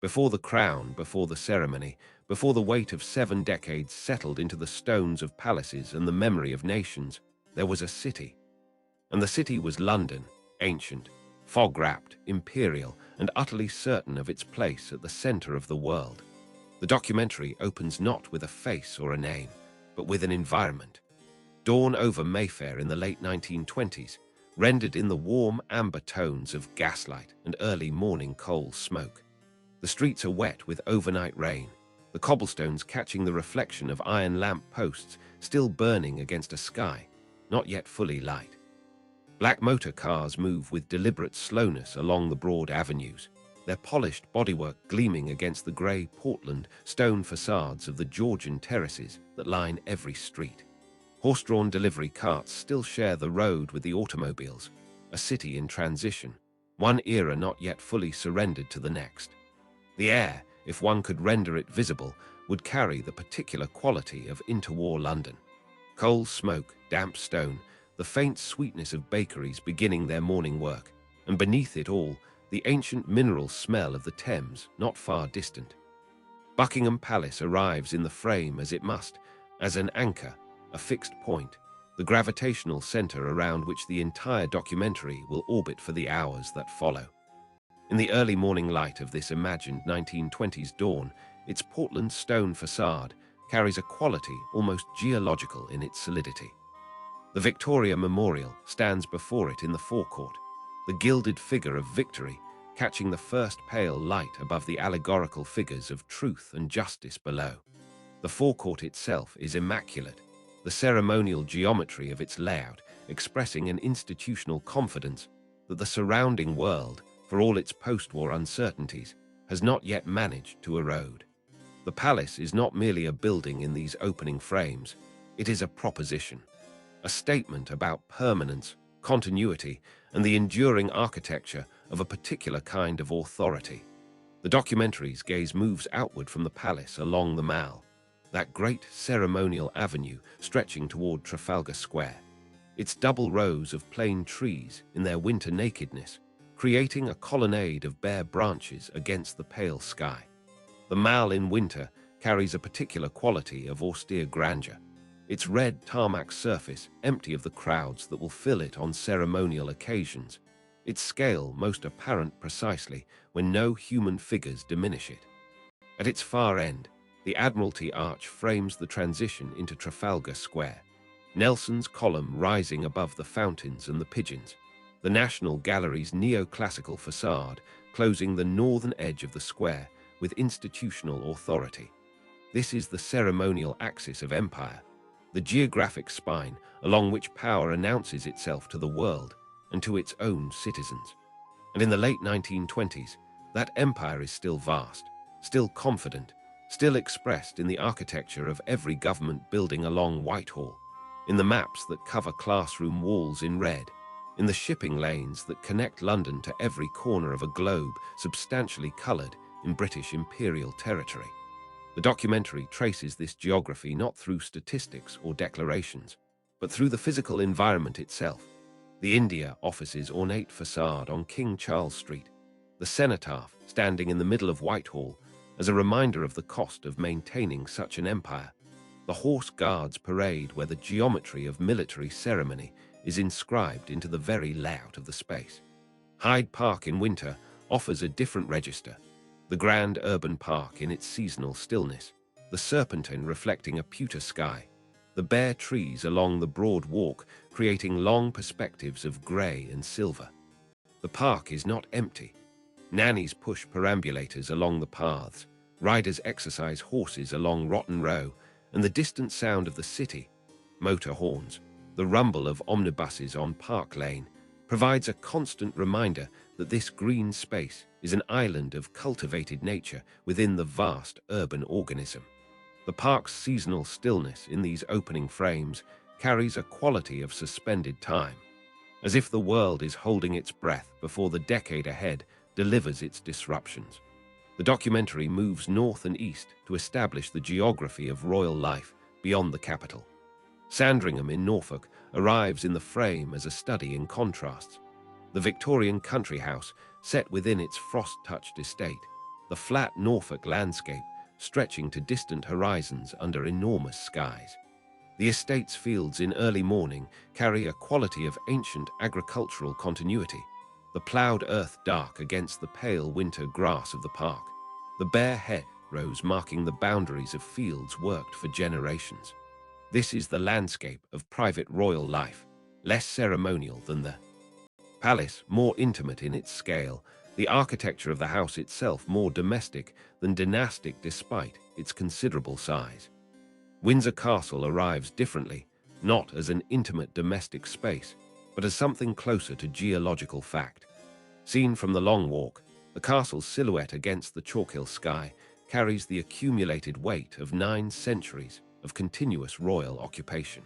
Before the crown, before the ceremony, before the weight of 7 decades settled into the stones of palaces and the memory of nations, there was a city. And the city was London, ancient, fog-wrapped, imperial, and utterly certain of its place at the center of the world. The documentary opens not with a face or a name, but with an environment. Dawn over Mayfair in the late 1920s, rendered in the warm amber tones of gaslight and early morning coal smoke. The streets are wet with overnight rain, the cobblestones catching the reflection of iron lamp posts still burning against a sky not yet fully light. Black motor cars move with deliberate slowness along the broad avenues, their polished bodywork gleaming against the grey Portland stone facades of the Georgian terraces that line every street. Horse-drawn delivery carts still share the road with the automobiles, a city in transition, one era not yet fully surrendered to the next. The air, if one could render it visible, would carry the particular quality of interwar London. Coal smoke, damp stone, the faint sweetness of bakeries beginning their morning work, and beneath it all, the ancient mineral smell of the Thames not far distant. Buckingham Palace arrives in the frame as it must, as an anchor, a fixed point, the gravitational center around which the entire documentary will orbit for the hours that follow. In the early morning light of this imagined 1920s dawn, its Portland stone facade carries a quality almost geological in its solidity. The Victoria Memorial stands before it in the forecourt, the gilded figure of victory catching the first pale light above the allegorical figures of truth and justice below. The forecourt itself is immaculate, the ceremonial geometry of its layout expressing an institutional confidence that the surrounding world, for all its post-war uncertainties, has not yet managed to erode. The palace is not merely a building in these opening frames, it is a proposition, a statement about permanence, continuity, and the enduring architecture of a particular kind of authority. The documentary's gaze moves outward from the palace along the Mall, that great ceremonial avenue stretching toward Trafalgar Square, its double rows of plane trees in their winter nakedness, creating a colonnade of bare branches against the pale sky. The Mall in winter carries a particular quality of austere grandeur, its red tarmac surface empty of the crowds that will fill it on ceremonial occasions, its scale most apparent precisely when no human figures diminish it. At its far end, the Admiralty Arch frames the transition into Trafalgar Square, Nelson's column rising above the fountains and the pigeons, the National Gallery's neoclassical facade closing the northern edge of the square with institutional authority. This is the ceremonial axis of empire, the geographic spine along which power announces itself to the world and to its own citizens. And in the late 1920s, that empire is still vast, still confident, still expressed in the architecture of every government building along Whitehall, in the maps that cover classroom walls in red, in the shipping lanes that connect London to every corner of a globe substantially coloured in British imperial territory. The documentary traces this geography not through statistics or declarations, but through the physical environment itself. The India Office's ornate facade on King Charles Street, the cenotaph standing in the middle of Whitehall as a reminder of the cost of maintaining such an empire, the Horse Guards parade where the geometry of military ceremony is inscribed into the very layout of the space. Hyde Park in winter offers a different register, the grand urban park in its seasonal stillness, the Serpentine reflecting a pewter sky, the bare trees along the broad walk creating long perspectives of grey and silver. The park is not empty. Nannies push perambulators along the paths, riders exercise horses along Rotten Row, and the distant sound of the city, motor horns, the rumble of omnibuses on Park Lane, provides a constant reminder that this green space is an island of cultivated nature within the vast urban organism. The park's seasonal stillness in these opening frames carries a quality of suspended time, as if the world is holding its breath before the decade ahead delivers its disruptions. The documentary moves north and east to establish the geography of royal life beyond the capital. Sandringham in Norfolk arrives in the frame as a study in contrasts. The Victorian country house set within its frost-touched estate, the flat Norfolk landscape stretching to distant horizons under enormous skies. The estate's fields in early morning carry a quality of ancient agricultural continuity, the ploughed earth dark against the pale winter grass of the park, the bare hedgerows marking the boundaries of fields worked for generations. This is the landscape of private royal life, less ceremonial than the palace, more intimate in its scale, the architecture of the house itself more domestic than dynastic despite its considerable size. Windsor Castle arrives differently, not as an intimate domestic space, but as something closer to geological fact. Seen from the Long Walk, the castle's silhouette against the Chalkhill sky carries the accumulated weight of 9 centuries of continuous royal occupation.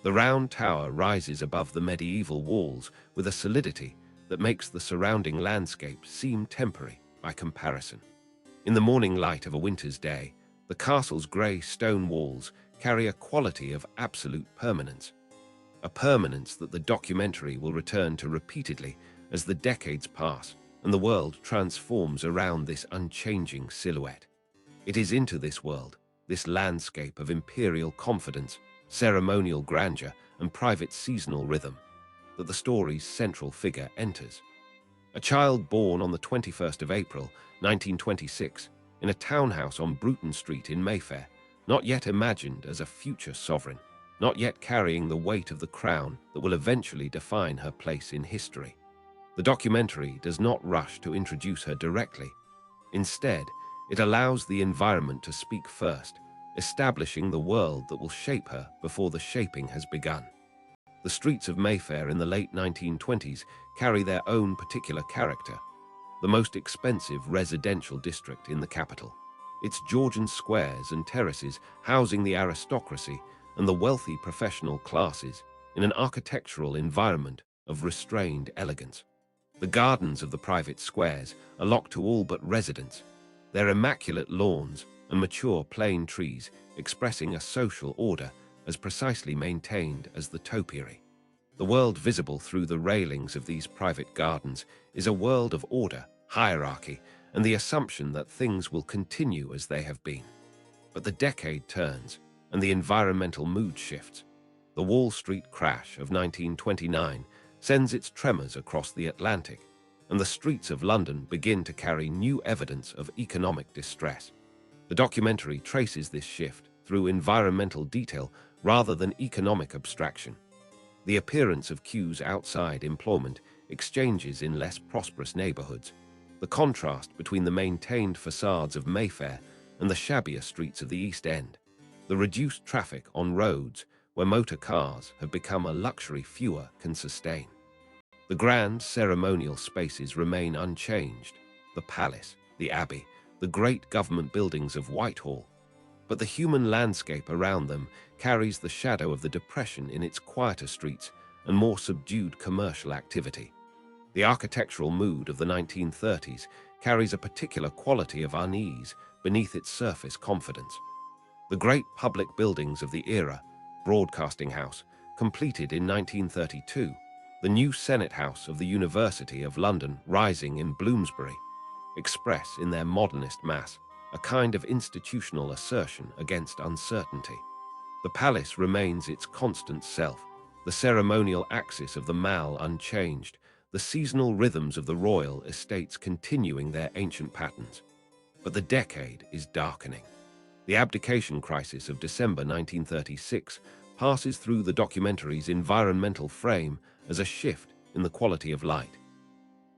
The round tower rises above the medieval walls with a solidity that makes the surrounding landscape seem temporary by comparison. In the morning light of a winter's day, the castle's grey stone walls carry a quality of absolute permanence, a permanence that the documentary will return to repeatedly as the decades pass and the world transforms around this unchanging silhouette. It is into this world, this landscape of imperial confidence, ceremonial grandeur, and private seasonal rhythm, that the story's central figure enters. A child born on the 21st of April, 1926, in a townhouse on Bruton Street in Mayfair, not yet imagined as a future sovereign, not yet carrying the weight of the crown that will eventually define her place in history. The documentary does not rush to introduce her directly. Instead, it allows the environment to speak first, establishing the world that will shape her before the shaping has begun. The streets of Mayfair in the late 1920s carry their own particular character, the most expensive residential district in the capital. Its Georgian squares and terraces housing the aristocracy and the wealthy professional classes in an architectural environment of restrained elegance. The gardens of the private squares are locked to all but residents, their immaculate lawns and mature plane trees expressing a social order as precisely maintained as the topiary. The world visible through the railings of these private gardens is a world of order, hierarchy, and the assumption that things will continue as they have been. But the decade turns, and the environmental mood shifts. The Wall Street crash of 1929 sends its tremors across the Atlantic, and the streets of London begin to carry new evidence of economic distress. The documentary traces this shift through environmental detail rather than economic abstraction. The appearance of queues outside employment exchanges in less prosperous neighborhoods, the contrast between the maintained facades of Mayfair and the shabbier streets of the East End, the reduced traffic on roads where motor cars have become a luxury fewer can sustain. The grand ceremonial spaces remain unchanged, the palace, the abbey, the great government buildings of Whitehall, but the human landscape around them carries the shadow of the Depression in its quieter streets and more subdued commercial activity. The architectural mood of the 1930s carries a particular quality of unease beneath its surface confidence. The great public buildings of the era, Broadcasting House, completed in 1932, the new Senate House of the University of London rising in Bloomsbury, express in their modernist mass a kind of institutional assertion against uncertainty. The palace remains its constant self, the ceremonial axis of the Mall unchanged, the seasonal rhythms of the royal estates continuing their ancient patterns. But the decade is darkening. The abdication crisis of December 1936 passes through the documentary's environmental frame as a shift in the quality of light.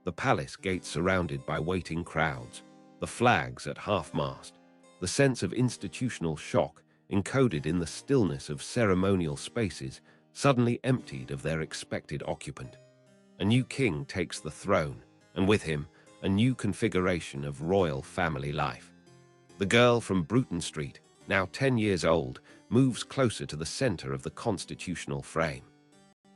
The palace gates surrounded by waiting crowds, the flags at half-mast, the sense of institutional shock encoded in the stillness of ceremonial spaces suddenly emptied of their expected occupant. A new king takes the throne, and with him, a new configuration of royal family life. The girl from Bruton Street, now 10 years old, moves closer to the center of the constitutional frame.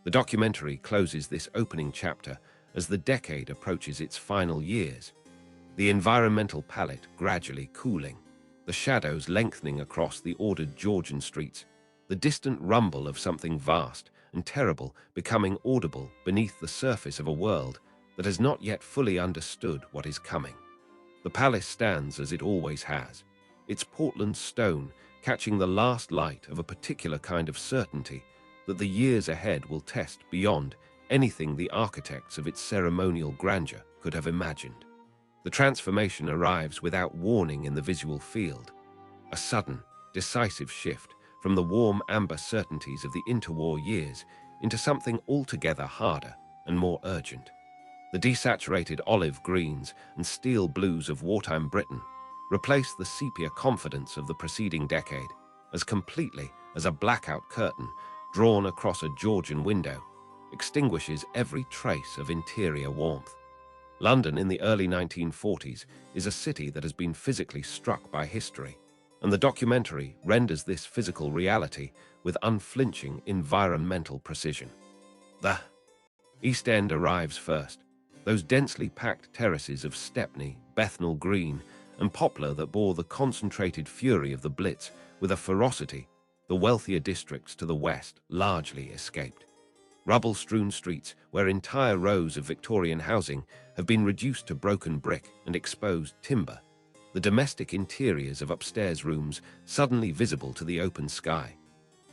The documentary closes this opening chapter as the decade approaches its final years, the environmental palette gradually cooling, the shadows lengthening across the ordered Georgian streets, the distant rumble of something vast and terrible becoming audible beneath the surface of a world that has not yet fully understood what is coming. The palace stands as it always has, its Portland stone catching the last light of a particular kind of certainty that the years ahead will test beyond anything the architects of its ceremonial grandeur could have imagined. The transformation arrives without warning in the visual field, a sudden, decisive shift from the warm amber certainties of the interwar years into something altogether harder and more urgent. The desaturated olive greens and steel blues of wartime Britain replace the sepia confidence of the preceding decade as completely as a blackout curtain drawn across a Georgian window extinguishes every trace of interior warmth. London in the early 1940s is a city that has been physically struck by history, and the documentary renders this physical reality with unflinching environmental precision. The East End arrives first, those densely packed terraces of Stepney, Bethnal Green, and Poplar that bore the concentrated fury of the Blitz with a ferocity the wealthier districts to the west largely escaped. Rubble-strewn streets where entire rows of Victorian housing have been reduced to broken brick and exposed timber, the domestic interiors of upstairs rooms suddenly visible to the open sky,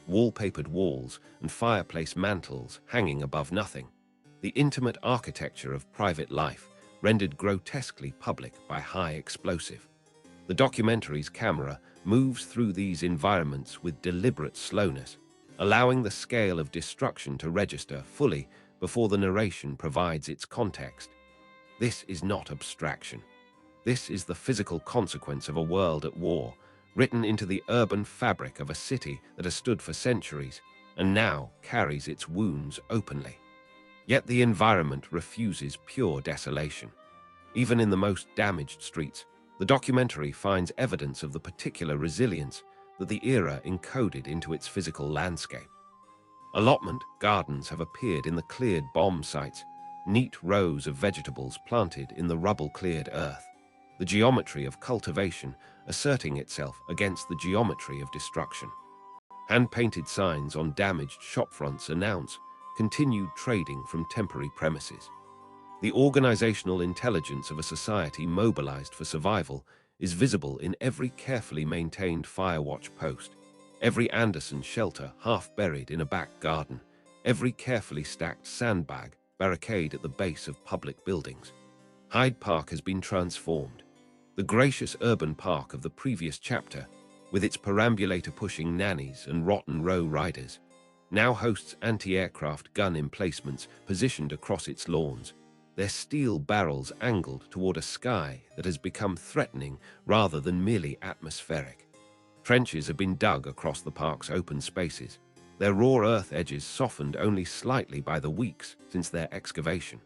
wallpapered walls and fireplace mantels hanging above nothing, the intimate architecture of private life rendered grotesquely public by high explosive. The documentary's camera moves through these environments with deliberate slowness, allowing the scale of destruction to register fully before the narration provides its context. This is not abstraction. This is the physical consequence of a world at war, written into the urban fabric of a city that has stood for centuries and now carries its wounds openly. Yet the environment refuses pure desolation. Even in the most damaged streets, the documentary finds evidence of the particular resilience that the era encoded into its physical landscape. Allotment gardens have appeared in the cleared bomb sites, neat rows of vegetables planted in the rubble-cleared earth, the geometry of cultivation asserting itself against the geometry of destruction. Hand-painted signs on damaged shopfronts announce continued trading from temporary premises. The organizational intelligence of a society mobilized for survival is visible in every carefully maintained firewatch post, every Anderson shelter half buried in a back garden, every carefully stacked sandbag barricade at the base of public buildings. Hyde Park has been transformed. The gracious urban park of the previous chapter, with its perambulator-pushing nannies and rotten row riders, now hosts anti-aircraft gun emplacements positioned across its lawns, their steel barrels angled toward a sky that has become threatening rather than merely atmospheric. Trenches have been dug across the park's open spaces, their raw earth edges softened only slightly by the weeks since their excavation.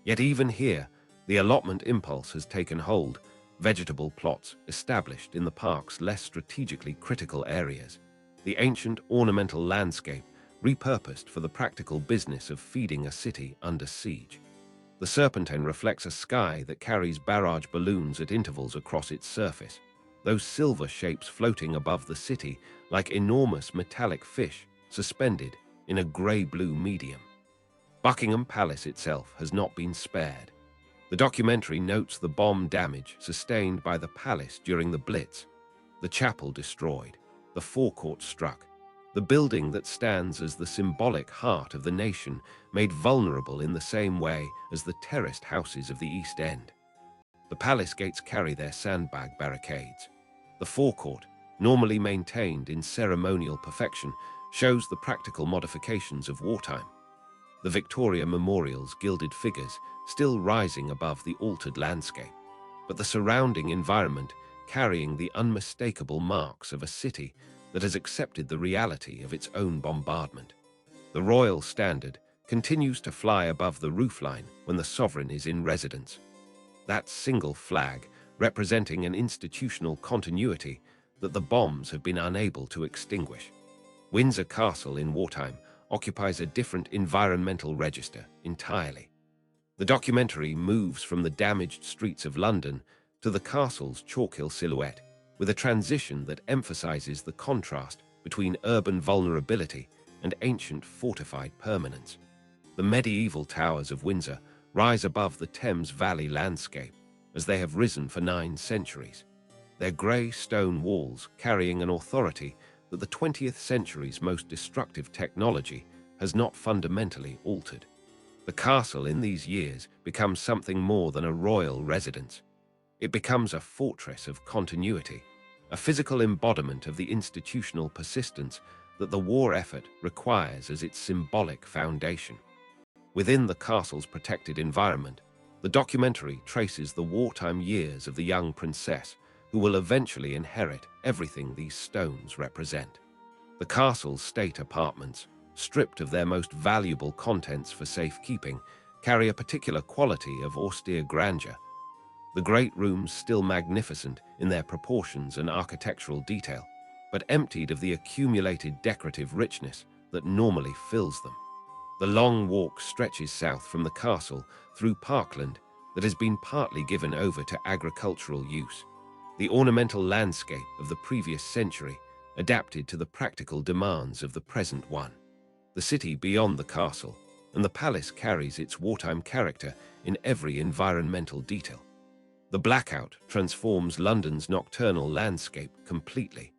Yet even here, the allotment impulse has taken hold, vegetable plots established in the park's less strategically critical areas, the ancient ornamental landscape repurposed for the practical business of feeding a city under siege. The Serpentine reflects a sky that carries barrage balloons at intervals across its surface, those silver shapes floating above the city like enormous metallic fish suspended in a grey-blue medium. Buckingham Palace itself has not been spared. The documentary notes the bomb damage sustained by the palace during the Blitz, the chapel destroyed, the forecourt struck, the building that stands as the symbolic heart of the nation made vulnerable in the same way as the terraced houses of the East End. The palace gates carry their sandbag barricades. The forecourt, normally maintained in ceremonial perfection, shows the practical modifications of wartime. The Victoria Memorial's gilded figures still rising above the altered landscape, but the surrounding environment carrying the unmistakable marks of a city that has accepted the reality of its own bombardment. The royal standard continues to fly above the roofline when the sovereign is in residence. That single flag representing an institutional continuity that the bombs have been unable to extinguish. Windsor Castle in wartime occupies a different environmental register entirely. The documentary moves from the damaged streets of London to the castle's Chalkhill silhouette, with a transition that emphasizes the contrast between urban vulnerability and ancient fortified permanence. The medieval towers of Windsor rise above the Thames Valley landscape, as they have risen for 9 centuries. Their grey stone walls carrying an authority that the 20th century's most destructive technology has not fundamentally altered. The castle in these years becomes something more than a royal residence. It becomes a fortress of continuity, a physical embodiment of the institutional persistence that the war effort requires as its symbolic foundation. Within the castle's protected environment, the documentary traces the wartime years of the young princess who will eventually inherit everything these stones represent. The castle's state apartments, stripped of their most valuable contents for safekeeping, carry a particular quality of austere grandeur. The great rooms still magnificent in their proportions and architectural detail, but emptied of the accumulated decorative richness that normally fills them. The long walk stretches south from the castle through parkland that has been partly given over to agricultural use. The ornamental landscape of the previous century adapted to the practical demands of the present one. The city beyond the castle and the palace carries its wartime character in every environmental detail. The blackout transforms London's nocturnal landscape completely.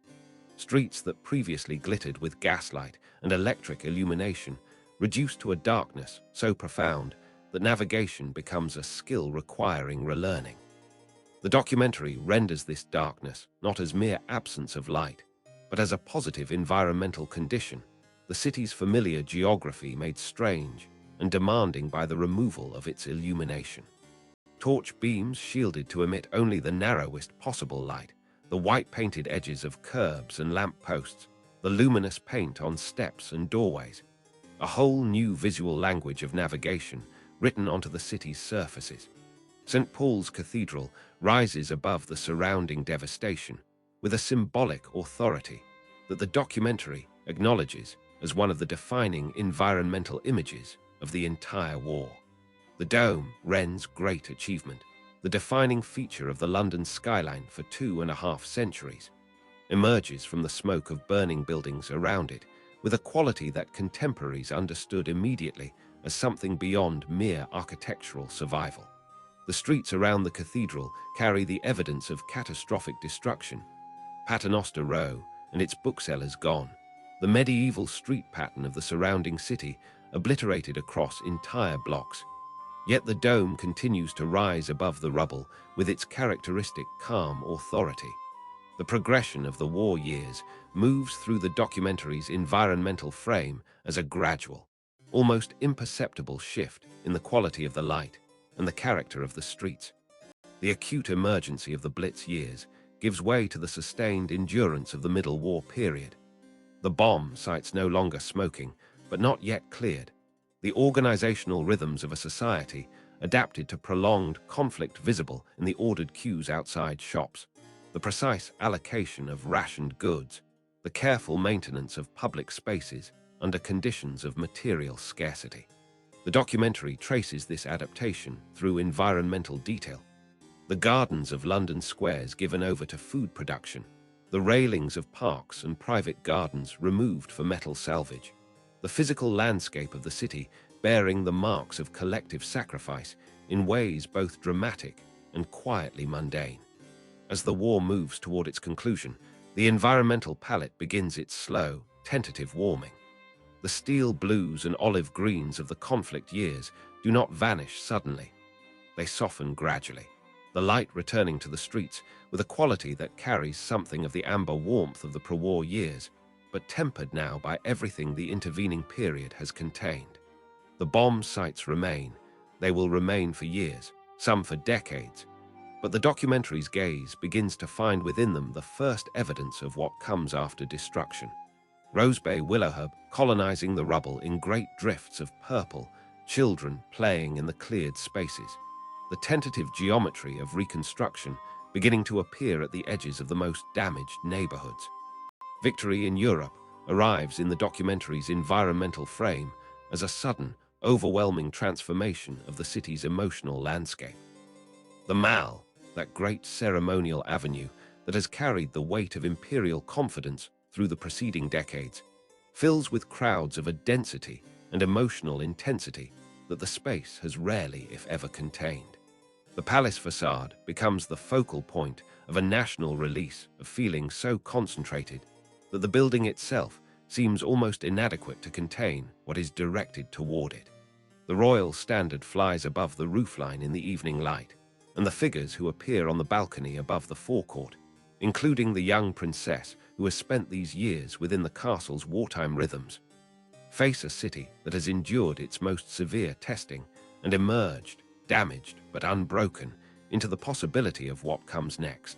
Streets that previously glittered with gaslight and electric illumination reduced to a darkness so profound that navigation becomes a skill requiring relearning. The documentary renders this darkness not as mere absence of light, but as a positive environmental condition, the city's familiar geography made strange and demanding by the removal of its illumination. Torch beams shielded to emit only the narrowest possible light, the white-painted edges of curbs and lamp posts, the luminous paint on steps and doorways. A whole new visual language of navigation written onto the city's surfaces. St. Paul's Cathedral rises above the surrounding devastation with a symbolic authority that the documentary acknowledges as one of the defining environmental images of the entire war. The dome, Wren's great achievement, the defining feature of the London skyline for 2.5 centuries, emerges from the smoke of burning buildings around it with a quality that contemporaries understood immediately as something beyond mere architectural survival. The streets around the cathedral carry the evidence of catastrophic destruction. Paternoster Row and its booksellers gone, the medieval street pattern of the surrounding city obliterated across entire blocks. Yet the dome continues to rise above the rubble with its characteristic calm authority. The progression of the war years moves through the documentary's environmental frame as a gradual, almost imperceptible shift in the quality of the light and the character of the streets. The acute emergency of the Blitz years gives way to the sustained endurance of the Middle War period. The bomb sites no longer smoking, but not yet cleared. The organizational rhythms of a society adapted to prolonged conflict visible in the ordered queues outside shops, the precise allocation of rationed goods, the careful maintenance of public spaces under conditions of material scarcity. The documentary traces this adaptation through environmental detail. The gardens of London squares given over to food production, the railings of parks and private gardens removed for metal salvage, the physical landscape of the city bearing the marks of collective sacrifice in ways both dramatic and quietly mundane. As the war moves toward its conclusion, the environmental palette begins its slow, tentative warming. The steel blues and olive greens of the conflict years do not vanish suddenly. They soften gradually, the light returning to the streets with a quality that carries something of the amber warmth of the pre-war years, but tempered now by everything the intervening period has contained. The bomb sites remain. They will remain for years, some for decades. But the documentary's gaze begins to find within them the first evidence of what comes after destruction. Rosebay Willowherb colonizing the rubble in great drifts of purple, children playing in the cleared spaces. The tentative geometry of reconstruction beginning to appear at the edges of the most damaged neighborhoods. Victory in Europe arrives in the documentary's environmental frame as a sudden, overwhelming transformation of the city's emotional landscape. The Mall, that great ceremonial avenue that has carried the weight of imperial confidence through the preceding decades, fills with crowds of a density and emotional intensity that the space has rarely, if ever, contained. The palace facade becomes the focal point of a national release of feelings so concentrated that the building itself seems almost inadequate to contain what is directed toward it. The royal standard flies above the roofline in the evening light, and the figures who appear on the balcony above the forecourt, including the young princess who has spent these years within the castle's wartime rhythms, face a city that has endured its most severe testing and emerged, damaged but unbroken, into the possibility of what comes next.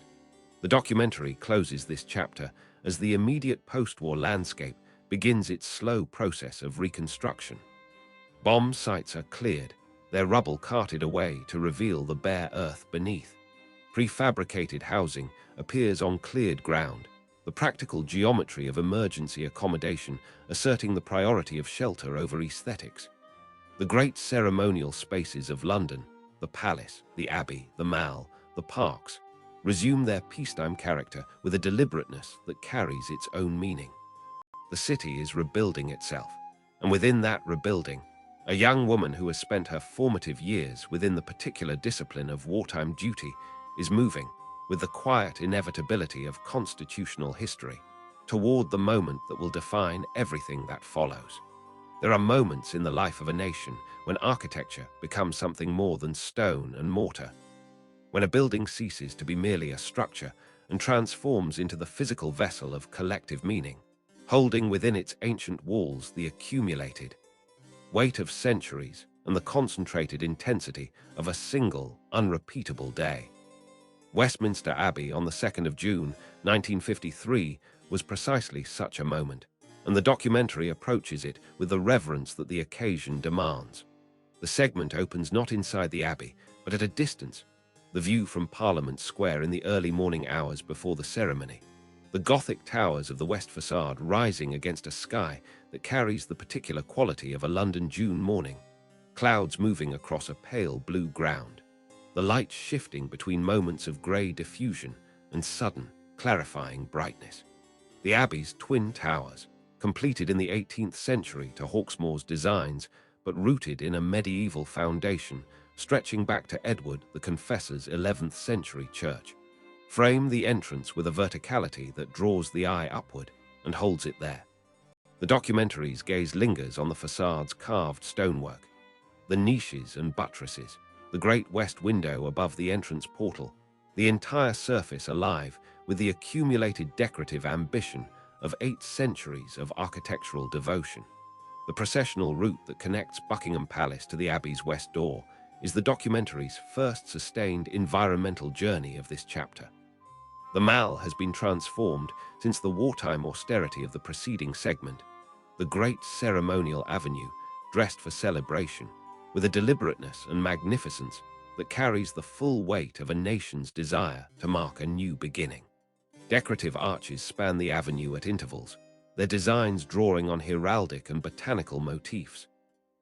The documentary closes this chapter as the immediate post-war landscape begins its slow process of reconstruction. Bomb sites are cleared, their rubble carted away to reveal the bare earth beneath. Prefabricated housing appears on cleared ground, the practical geometry of emergency accommodation asserting the priority of shelter over aesthetics. The great ceremonial spaces of London, the palace, the abbey, the mall, the parks, resume their peacetime character with a deliberateness that carries its own meaning. The city is rebuilding itself, and within that rebuilding, a young woman who has spent her formative years within the particular discipline of wartime duty is moving, with the quiet inevitability of constitutional history, toward the moment that will define everything that follows. There are moments in the life of a nation when architecture becomes something more than stone and mortar, when a building ceases to be merely a structure and transforms into the physical vessel of collective meaning, holding within its ancient walls the accumulated weight of centuries and the concentrated intensity of a single, unrepeatable day. Westminster Abbey on the 2nd of June, 1953, was precisely such a moment, and the documentary approaches it with the reverence that the occasion demands. The segment opens not inside the Abbey, but at a distance, the view from Parliament Square in the early morning hours before the ceremony. The Gothic towers of the west facade rising against a sky that carries the particular quality of a London June morning, clouds moving across a pale blue ground, the light shifting between moments of grey diffusion and sudden, clarifying brightness. The Abbey's twin towers, completed in the 18th century to Hawksmoor's designs, but rooted in a medieval foundation stretching back to Edward the Confessor's 11th century church, frame the entrance with a verticality that draws the eye upward and holds it there. The documentary's gaze lingers on the facade's carved stonework, the niches and buttresses, the great west window above the entrance portal, the entire surface alive with the accumulated decorative ambition of 8 centuries of architectural devotion. The processional route that connects Buckingham Palace to the Abbey's west door is the documentary's first sustained environmental journey of this chapter. The Mall has been transformed since the wartime austerity of the preceding segment, the great ceremonial avenue dressed for celebration, with a deliberateness and magnificence that carries the full weight of a nation's desire to mark a new beginning. Decorative arches span the avenue at intervals, their designs drawing on heraldic and botanical motifs.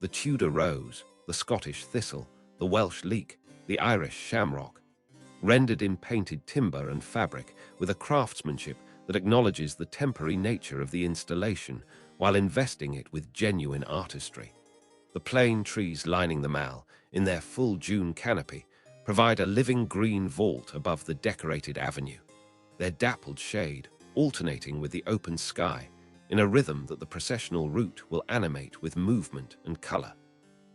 The Tudor rose, the Scottish thistle, the Welsh leek, the Irish shamrock, rendered in painted timber and fabric with a craftsmanship that acknowledges the temporary nature of the installation while investing it with genuine artistry. The plane trees lining the Mall, in their full June canopy, provide a living green vault above the decorated avenue, their dappled shade alternating with the open sky in a rhythm that the processional route will animate with movement and colour.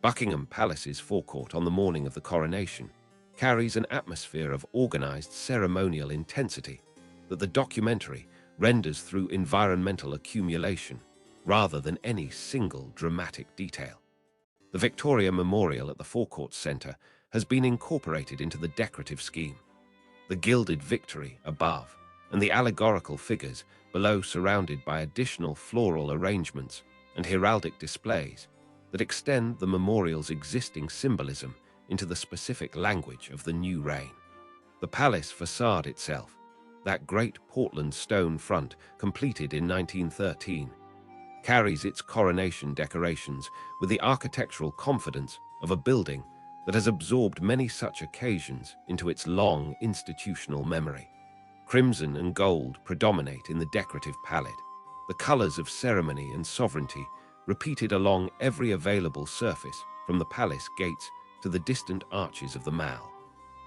Buckingham Palace's forecourt on the morning of the coronation carries an atmosphere of organised ceremonial intensity that the documentary renders through environmental accumulation rather than any single dramatic detail. The Victoria Memorial at the Forecourt Centre has been incorporated into the decorative scheme. The gilded Victory above and the allegorical figures below, surrounded by additional floral arrangements and heraldic displays that extend the memorial's existing symbolism into the specific language of the new reign. The palace facade itself, that great Portland stone front completed in 1913, carries its coronation decorations with the architectural confidence of a building that has absorbed many such occasions into its long institutional memory. Crimson and gold predominate in the decorative palette, the colors of ceremony and sovereignty repeated along every available surface from the palace gates to the distant arches of the Mall.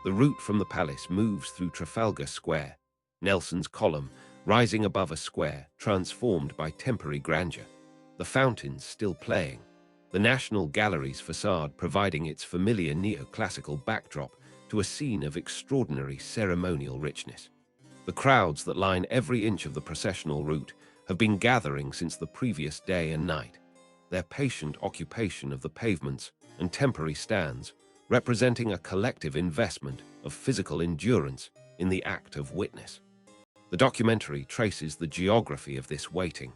The route from the palace moves through Trafalgar Square, Nelson's Column, rising above a square transformed by temporary grandeur, the fountains still playing, the National Gallery's facade providing its familiar neoclassical backdrop to a scene of extraordinary ceremonial richness. The crowds that line every inch of the processional route have been gathering since the previous day and night, their patient occupation of the pavements and temporary stands representing a collective investment of physical endurance in the act of witness. The documentary traces the geography of this waiting,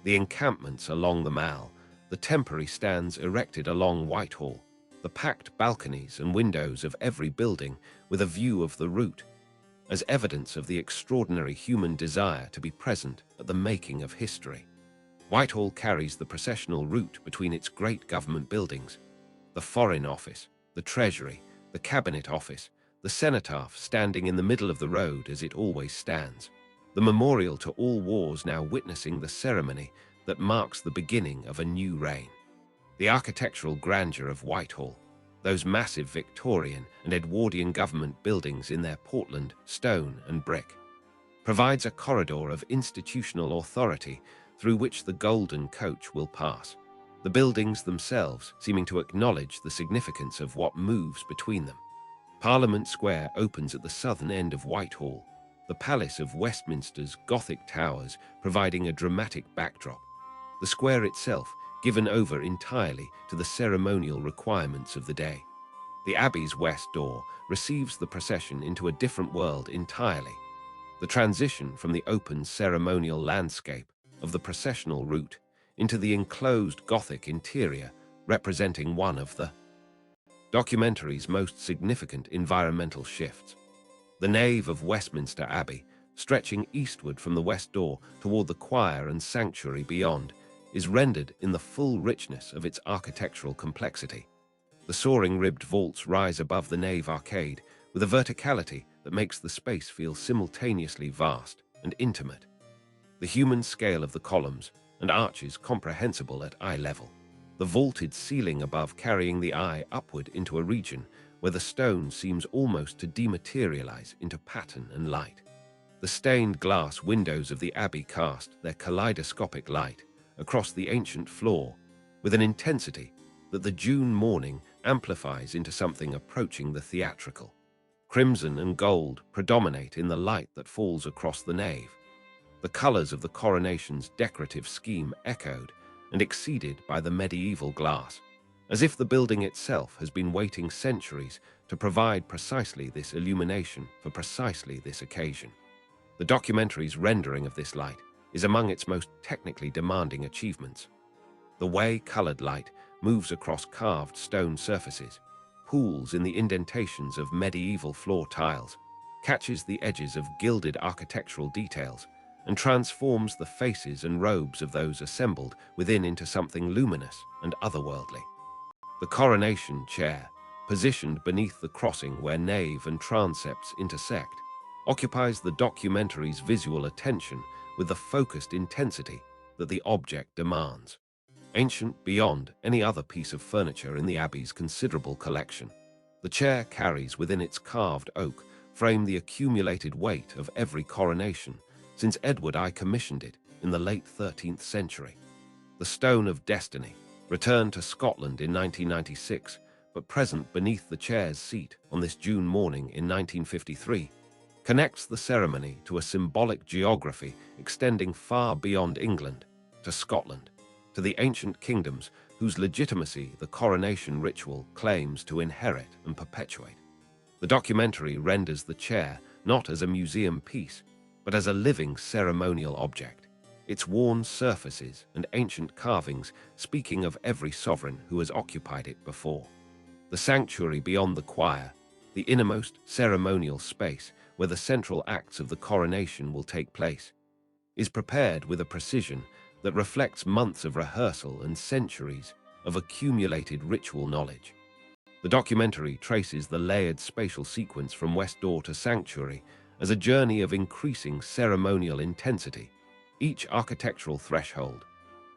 the encampments along the Mall, the temporary stands erected along Whitehall, the packed balconies and windows of every building with a view of the route, as evidence of the extraordinary human desire to be present at the making of history. Whitehall carries the processional route between its great government buildings, the Foreign Office, the Treasury, the Cabinet Office, the cenotaph standing in the middle of the road as it always stands, the memorial to all wars now witnessing the ceremony that marks the beginning of a new reign. The architectural grandeur of Whitehall, those massive Victorian and Edwardian government buildings in their Portland, stone and brick, provides a corridor of institutional authority through which the golden coach will pass, the buildings themselves seeming to acknowledge the significance of what moves between them. Parliament Square opens at the southern end of Whitehall, the Palace of Westminster's Gothic towers providing a dramatic backdrop, the square itself given over entirely to the ceremonial requirements of the day. The Abbey's west door receives the procession into a different world entirely. The transition from the open ceremonial landscape of the processional route into the enclosed Gothic interior representing one of the documentary's most significant environmental shifts. The nave of Westminster Abbey, stretching eastward from the west door toward the choir and sanctuary beyond, is rendered in the full richness of its architectural complexity. The soaring ribbed vaults rise above the nave arcade with a verticality that makes the space feel simultaneously vast and intimate. The human scale of the columns and arches comprehensible at eye level, the vaulted ceiling above carrying the eye upward into a region where the stone seems almost to dematerialize into pattern and light. The stained glass windows of the Abbey cast their kaleidoscopic light across the ancient floor with an intensity that the June morning amplifies into something approaching the theatrical. Crimson and gold predominate in the light that falls across the nave. The colors of the coronation's decorative scheme echoed and exceeded by the medieval glass, as if the building itself has been waiting centuries to provide precisely this illumination for precisely this occasion. The documentary's rendering of this light is among its most technically demanding achievements. The way colored light moves across carved stone surfaces, pools in the indentations of medieval floor tiles, catches the edges of gilded architectural details, and transforms the faces and robes of those assembled within into something luminous and otherworldly. The coronation chair, positioned beneath the crossing where nave and transepts intersect, occupies the documentary's visual attention with the focused intensity that the object demands. Ancient beyond any other piece of furniture in the Abbey's considerable collection, the chair carries within its carved oak frame the accumulated weight of every coronation since Edward I commissioned it in the late 13th century. The Stone of Destiny, returned to Scotland in 1996, but present beneath the chair's seat on this June morning in 1953, connects the ceremony to a symbolic geography extending far beyond England, to Scotland, to the ancient kingdoms whose legitimacy the coronation ritual claims to inherit and perpetuate. The documentary renders the chair not as a museum piece, but as a living ceremonial object, its worn surfaces and ancient carvings speaking of every sovereign who has occupied it before. The sanctuary beyond the choir, the innermost ceremonial space where the central acts of the coronation will take place, is prepared with a precision that reflects months of rehearsal and centuries of accumulated ritual knowledge. The documentary traces the layered spatial sequence from west door to sanctuary as a journey of increasing ceremonial intensity. Each architectural threshold,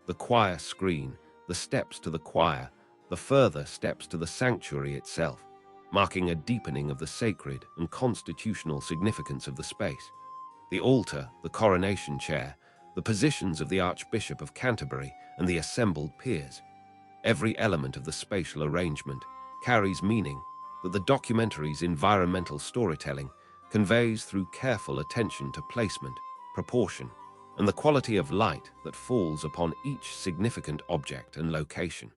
the choir screen, the steps to the choir, the further steps to the sanctuary itself, marking a deepening of the sacred and constitutional significance of the space. The altar, the coronation chair, the positions of the Archbishop of Canterbury and the assembled peers. Every element of the spatial arrangement carries meaning that the documentary's environmental storytelling conveys through careful attention to placement, proportion, and the quality of light that falls upon each significant object and location.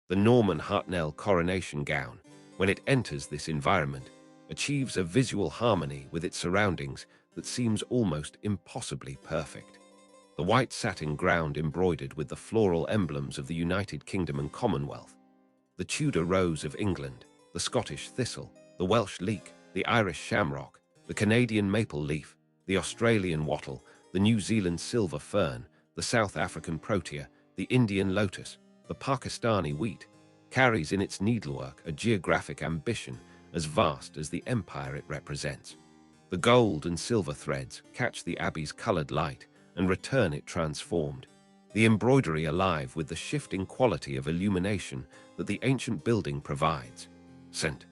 The Norman Hartnell coronation gown, when it enters this environment, achieves a visual harmony with its surroundings that seems almost impossibly perfect. The white satin ground embroidered with the floral emblems of the United Kingdom and Commonwealth, the Tudor rose of England, the Scottish thistle, the Welsh leek, the Irish shamrock, the Canadian maple leaf, the Australian wattle, the New Zealand silver fern, the South African protea, the Indian lotus, the Pakistani wheat, carries in its needlework a geographic ambition as vast as the empire it represents. The gold and silver threads catch the abbey's colored light and return it transformed, the embroidery alive with the shifting quality of illumination that the ancient building provides. St.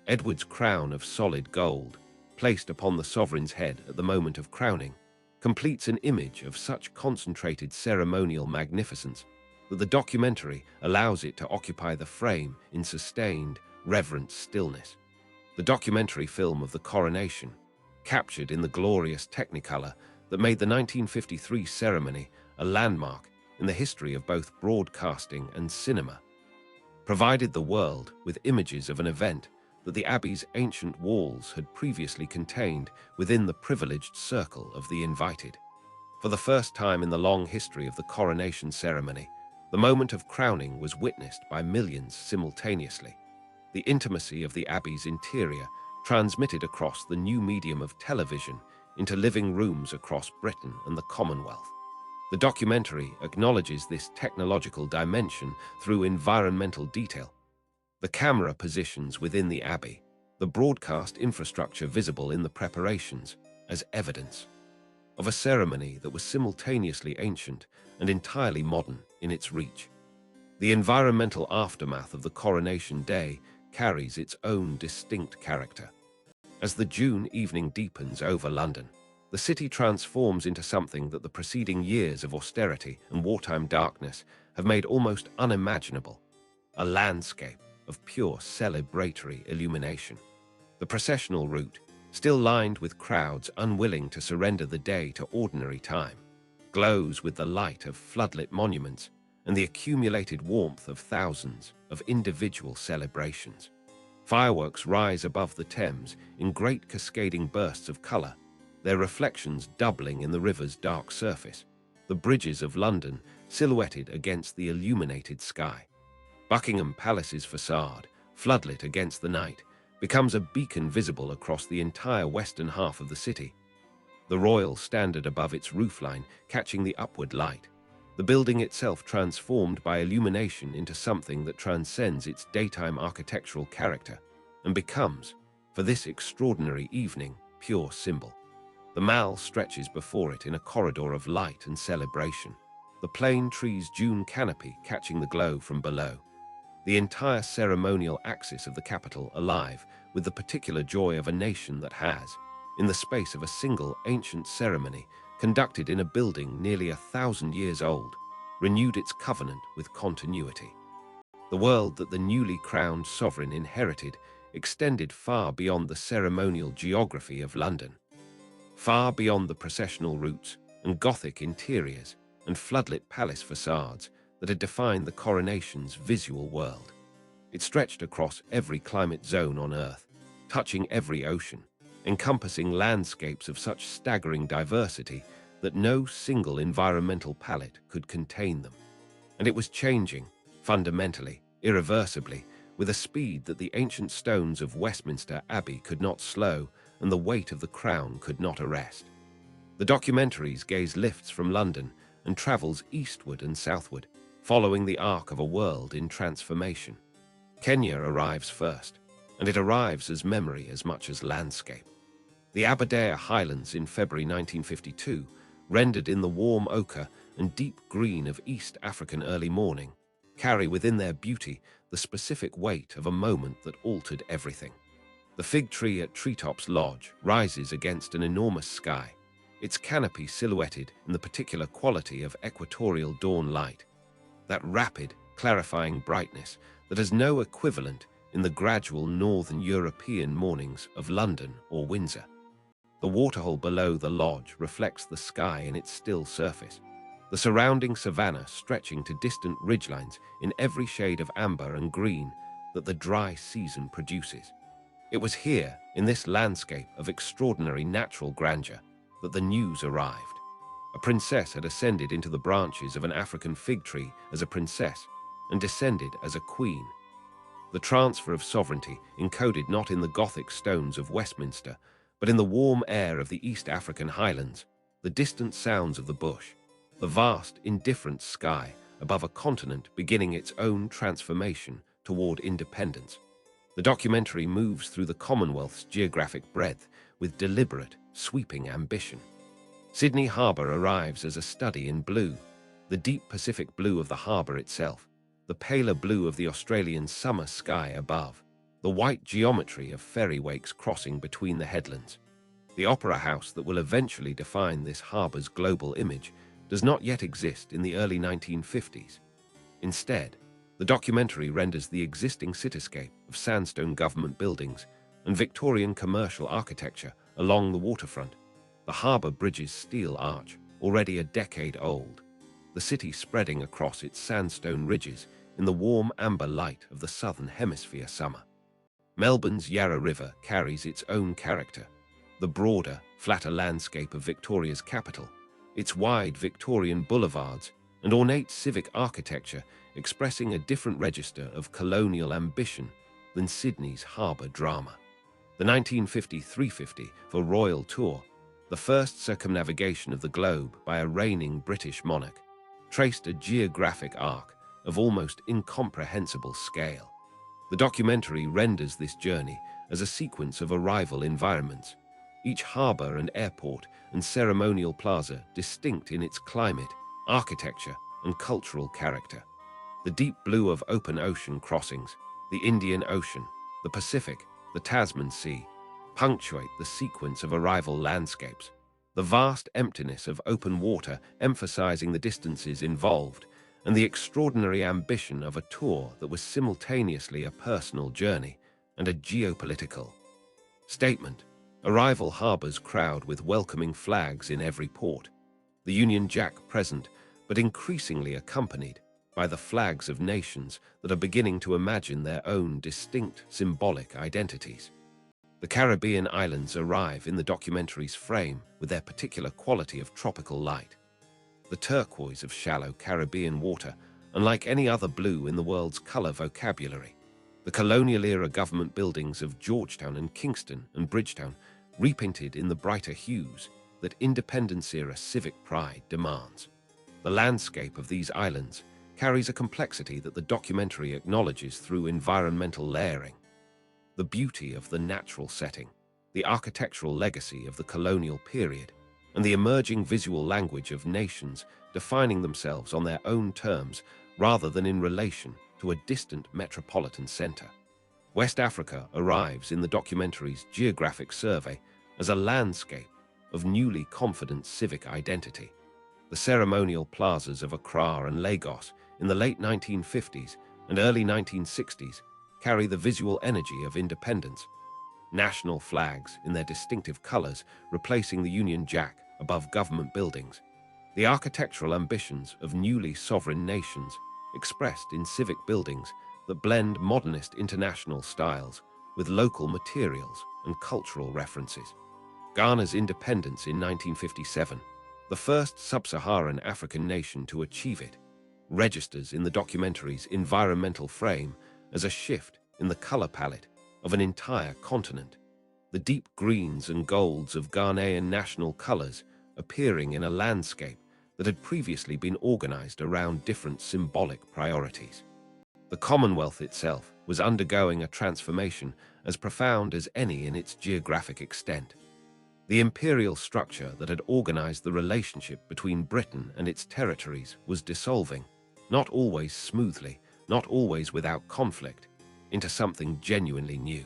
Edward's crown of solid gold, placed upon the sovereign's head at the moment of crowning, completes an image of such concentrated ceremonial magnificence that the documentary allows it to occupy the frame in sustained, reverent stillness. The documentary film of the coronation, captured in the glorious Technicolor that made the 1953 ceremony a landmark in the history of both broadcasting and cinema, provided the world with images of an event that the abbey's ancient walls had previously contained within the privileged circle of the invited. For the first time in the long history of the coronation ceremony, the moment of crowning was witnessed by millions simultaneously. The intimacy of the abbey's interior transmitted across the new medium of television into living rooms across Britain and the Commonwealth. The documentary acknowledges this technological dimension through environmental detail. The camera positions within the abbey, the broadcast infrastructure visible in the preparations, as evidence of a ceremony that was simultaneously ancient and entirely modern in its reach. The environmental aftermath of the coronation day carries its own distinct character. As the June evening deepens over London, the city transforms into something that the preceding years of austerity and wartime darkness have made almost unimaginable, a landscape of pure celebratory illumination. The processional route, still lined with crowds unwilling to surrender the day to ordinary time, glows with the light of floodlit monuments and the accumulated warmth of thousands of individual celebrations. Fireworks rise above the Thames in great cascading bursts of color, their reflections doubling in the river's dark surface, the bridges of London silhouetted against the illuminated sky. Buckingham Palace's facade, floodlit against the night, becomes a beacon visible across the entire western half of the city, the royal standard above its roofline catching the upward light, the building itself transformed by illumination into something that transcends its daytime architectural character and becomes, for this extraordinary evening, pure symbol. The Mall stretches before it in a corridor of light and celebration, the plane tree's June canopy catching the glow from below, the entire ceremonial axis of the capital alive with the particular joy of a nation that has, in the space of a single ancient ceremony conducted in a building nearly 1,000 years old, renewed its covenant with continuity. The world that the newly crowned sovereign inherited extended far beyond the ceremonial geography of London, far beyond the processional routes and Gothic interiors and floodlit palace facades that had defined the coronation's visual world. It stretched across every climate zone on Earth, touching every ocean, encompassing landscapes of such staggering diversity that no single environmental palette could contain them. And it was changing, fundamentally, irreversibly, with a speed that the ancient stones of Westminster Abbey could not slow and the weight of the crown could not arrest. The documentary's gaze lifts from London and travels eastward and southward, following the arc of a world in transformation. Kenya arrives first, and it arrives as memory as much as landscape. The Aberdare Highlands in February 1952, rendered in the warm ochre and deep green of East African early morning, carry within their beauty the specific weight of a moment that altered everything. The fig tree at Treetops Lodge rises against an enormous sky, its canopy silhouetted in the particular quality of equatorial dawn light, that rapid, clarifying brightness that has no equivalent in the gradual northern European mornings of London or Windsor. The waterhole below the lodge reflects the sky in its still surface, the surrounding savanna stretching to distant ridgelines in every shade of amber and green that the dry season produces. It was here, in this landscape of extraordinary natural grandeur, that the news arrived. A princess had ascended into the branches of an African fig tree as a princess and descended as a queen. The transfer of sovereignty encoded not in the Gothic stones of Westminster, but in the warm air of the East African highlands, the distant sounds of the bush, the vast, indifferent sky above a continent beginning its own transformation toward independence. The documentary moves through the Commonwealth's geographic breadth with deliberate, sweeping ambition. Sydney Harbour arrives as a study in blue, the deep Pacific blue of the harbour itself, the paler blue of the Australian summer sky above, the white geometry of ferry wakes crossing between the headlands. The opera house that will eventually define this harbour's global image does not yet exist in the early 1950s. Instead, the documentary renders the existing cityscape of sandstone government buildings and Victorian commercial architecture along the waterfront, the harbour bridge's steel arch, already a decade old, the city spreading across its sandstone ridges in the warm amber light of the southern hemisphere summer. Melbourne's Yarra River carries its own character, the broader, flatter landscape of Victoria's capital, its wide Victorian boulevards and ornate civic architecture expressing a different register of colonial ambition than Sydney's harbour drama. The 1950-350 for Royal Tour, the first circumnavigation of the globe by a reigning British monarch, traced a geographic arc of almost incomprehensible scale. The documentary renders this journey as a sequence of arrival environments, each harbour and airport and ceremonial plaza distinct in its climate, architecture, and cultural character. The deep blue of open ocean crossings, the Indian Ocean, the Pacific, the Tasman Sea, punctuate the sequence of arrival landscapes, the vast emptiness of open water emphasizing the distances involved, and the extraordinary ambition of a tour that was simultaneously a personal journey and a geopolitical statement. Arrival harbours crowd with welcoming flags in every port, the Union Jack present, but increasingly accompanied by the flags of nations that are beginning to imagine their own distinct symbolic identities. The Caribbean islands arrive in the documentary's frame with their particular quality of tropical light. The turquoise of shallow Caribbean water, unlike any other blue in the world's colour vocabulary. The colonial-era government buildings of Georgetown and Kingston and Bridgetown repainted in the brighter hues that independence-era civic pride demands. The landscape of these islands carries a complexity that the documentary acknowledges through environmental layering. The beauty of the natural setting, the architectural legacy of the colonial period, and the emerging visual language of nations defining themselves on their own terms rather than in relation to a distant metropolitan center. West Africa arrives in the documentary's geographic survey as a landscape of newly confident civic identity. The ceremonial plazas of Accra and Lagos in the late 1950s and early 1960s carry the visual energy of independence. National flags in their distinctive colors replacing the Union Jack above government buildings. The architectural ambitions of newly sovereign nations expressed in civic buildings that blend modernist international styles with local materials and cultural references. Ghana's independence in 1957, the first sub-Saharan African nation to achieve it, registers in the documentary's environmental frame as a shift in the color palette of an entire continent. The deep greens and golds of Ghanaian national colors appearing in a landscape that had previously been organized around different symbolic priorities. The Commonwealth itself was undergoing a transformation as profound as any in its geographic extent. The imperial structure that had organized the relationship between Britain and its territories was dissolving, not always smoothly, not always without conflict, into something genuinely new.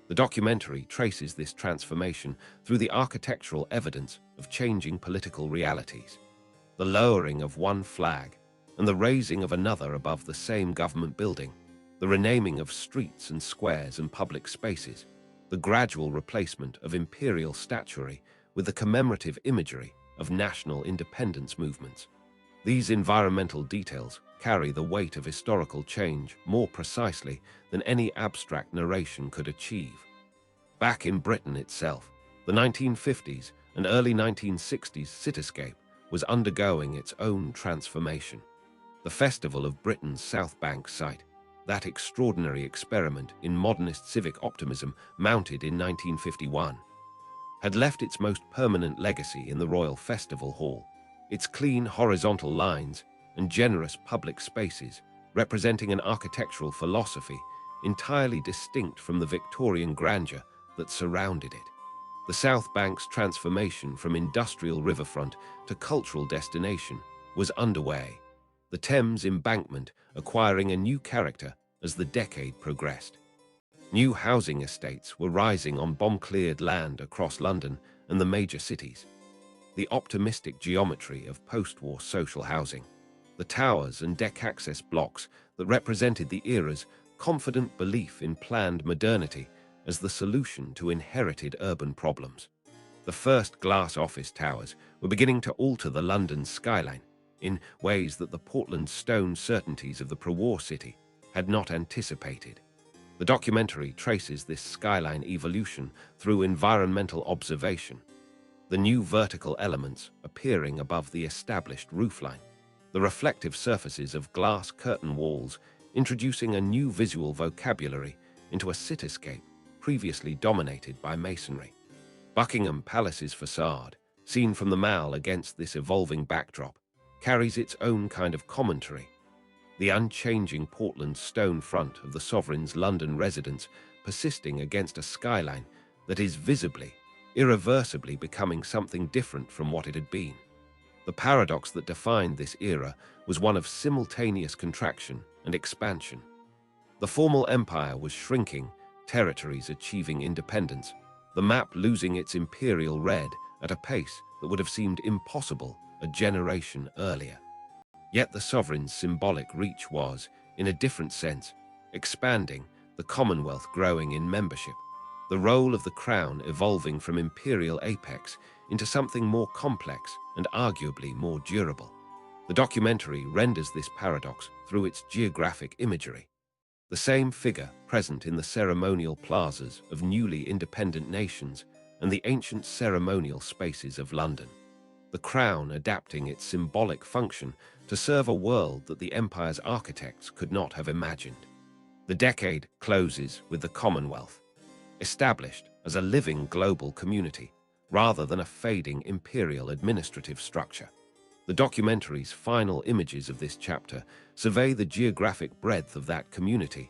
The documentary traces this transformation through the architectural evidence of changing political realities. The lowering of one flag and the raising of another above the same government building, the renaming of streets and squares and public spaces, the gradual replacement of imperial statuary with the commemorative imagery of national independence movements. These environmental details carry the weight of historical change more precisely than any abstract narration could achieve. Back in Britain itself, the 1950s and early 1960s cityscape was undergoing its own transformation. The Festival of Britain's South Bank site, that extraordinary experiment in modernist civic optimism mounted in 1951, had left its most permanent legacy in the Royal Festival Hall, its clean horizontal lines and generous public spaces representing an architectural philosophy entirely distinct from the Victorian grandeur that surrounded it. The South Bank's transformation from industrial riverfront to cultural destination was underway, the Thames embankment acquiring a new character as the decade progressed. New housing estates were rising on bomb-cleared land across London and the major cities. The optimistic geometry of post-war social housing, the towers and deck access blocks that represented the era's confident belief in planned modernity as the solution to inherited urban problems. The first glass office towers were beginning to alter the London skyline in ways that the Portland stone certainties of the pre-war city had not anticipated. The documentary traces this skyline evolution through environmental observation, the new vertical elements appearing above the established roofline, the reflective surfaces of glass curtain walls introducing a new visual vocabulary into a cityscape previously dominated by masonry. Buckingham Palace's facade, seen from the Mall against this evolving backdrop, carries its own kind of commentary. The unchanging Portland stone front of the sovereign's London residence persisting against a skyline that is visibly, irreversibly becoming something different from what it had been. The paradox that defined this era was one of simultaneous contraction and expansion. The formal empire was shrinking, territories achieving independence, the map losing its imperial red at a pace that would have seemed impossible a generation earlier. Yet the sovereign's symbolic reach was, in a different sense, expanding, the Commonwealth growing in membership, the role of the crown evolving from imperial apex into something more complex and arguably more durable. The documentary renders this paradox through its geographic imagery. The same figure present in the ceremonial plazas of newly independent nations and the ancient ceremonial spaces of London. The crown adapting its symbolic function to serve a world that the empire's architects could not have imagined. The decade closes with the Commonwealth, established as a living global community rather than a fading imperial administrative structure. The documentary's final images of this chapter survey the geographic breadth of that community,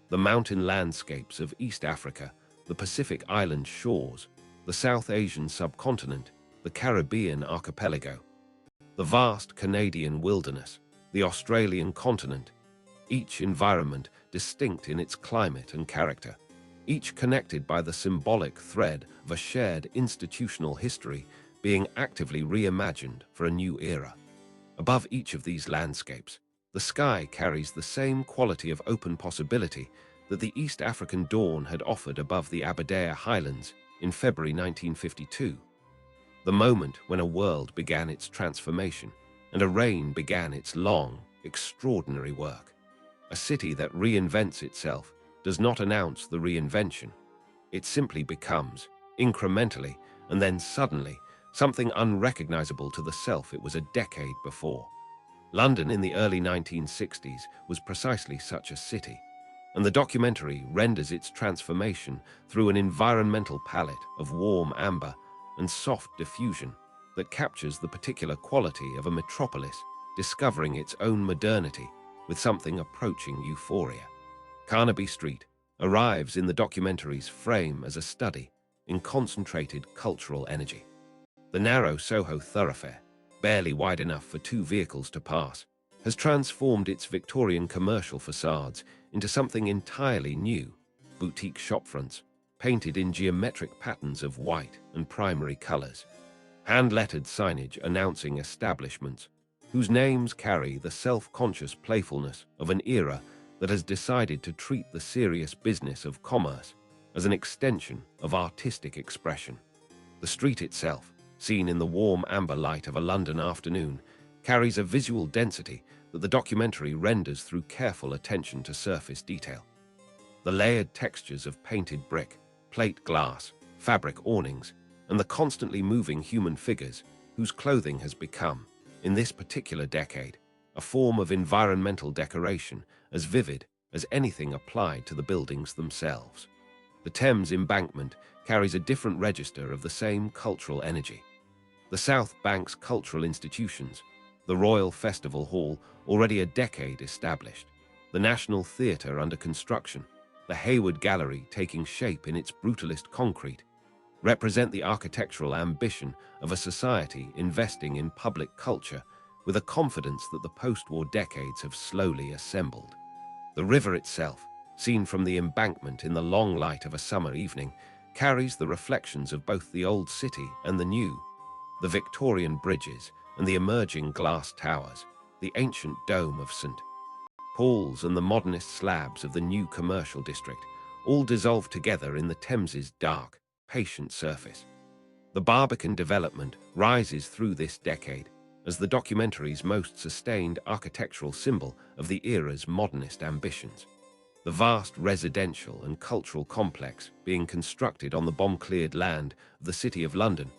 the mountain landscapes of East Africa, the Pacific island shores, the South Asian subcontinent, the Caribbean archipelago, the vast Canadian wilderness, the Australian continent, each environment distinct in its climate and character, each connected by the symbolic thread of a shared institutional history being actively reimagined for a new era. Above each of these landscapes, the sky carries the same quality of open possibility that the East African dawn had offered above the Aberdare Highlands in February 1952. The moment when a world began its transformation and a reign began its long, extraordinary work. A city that reinvents itself does not announce the reinvention. It simply becomes, incrementally and then suddenly, something unrecognizable to the self it was a decade before. London in the early 1960s was precisely such a city, and the documentary renders its transformation through an environmental palette of warm amber and soft diffusion that captures the particular quality of a metropolis discovering its own modernity with something approaching euphoria. Carnaby Street arrives in the documentary's frame as a study in concentrated cultural energy. The narrow Soho thoroughfare, barely wide enough for two vehicles to pass, has transformed its Victorian commercial facades into something entirely new: boutique shopfronts, painted in geometric patterns of white and primary colors, hand-lettered signage announcing establishments whose names carry the self-conscious playfulness of an era that has decided to treat the serious business of commerce as an extension of artistic expression. The street itself, seen in the warm amber light of a London afternoon, carries a visual density that the documentary renders through careful attention to surface detail. The layered textures of painted brick, plate glass, fabric awnings, and the constantly moving human figures whose clothing has become, in this particular decade, a form of environmental decoration as vivid as anything applied to the buildings themselves. The Thames embankment carries a different register of the same cultural energy. The South Bank's cultural institutions, the Royal Festival Hall, already a decade established, the National Theatre under construction, the Hayward Gallery taking shape in its brutalist concrete, represent the architectural ambition of a society investing in public culture with a confidence that the post-war decades have slowly assembled. The river itself, seen from the embankment in the long light of a summer evening, carries the reflections of both the old city and the new, the Victorian bridges and the emerging glass towers, the ancient dome of St. Paul's and the modernist slabs of the new commercial district, all dissolve together in the Thames's dark, patient surface. The Barbican development rises through this decade as the documentary's most sustained architectural symbol of the era's modernist ambitions. The vast residential and cultural complex being constructed on the bomb-cleared land of the City of London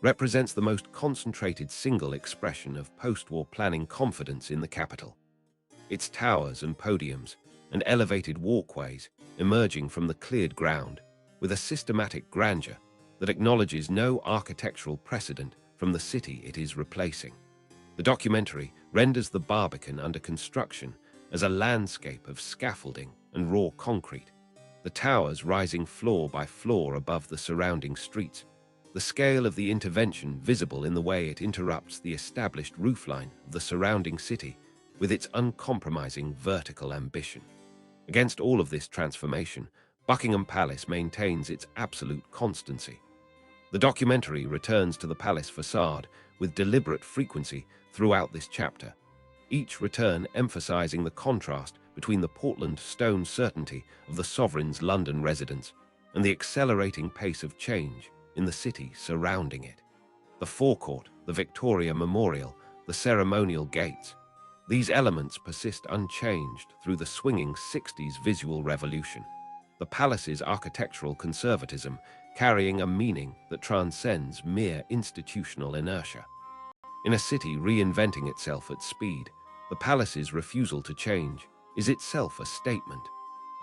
represents the most concentrated single expression of post-war planning confidence in the capital. Its towers and podiums and elevated walkways emerging from the cleared ground with a systematic grandeur that acknowledges no architectural precedent from the city it is replacing. The documentary renders the Barbican under construction as a landscape of scaffolding and raw concrete, the towers rising floor by floor above the surrounding streets, the scale of the intervention visible in the way it interrupts the established roofline of the surrounding city with its uncompromising vertical ambition. Against all of this transformation, Buckingham Palace maintains its absolute constancy. The documentary returns to the palace facade with deliberate frequency throughout this chapter, each return emphasizing the contrast between the Portland stone certainty of the sovereign's London residence and the accelerating pace of change in the city surrounding it. The forecourt, the Victoria Memorial, the ceremonial gates, these elements persist unchanged through the swinging 60s visual revolution. The palace's architectural conservatism carrying a meaning that transcends mere institutional inertia. In a city reinventing itself at speed, the palace's refusal to change is itself a statement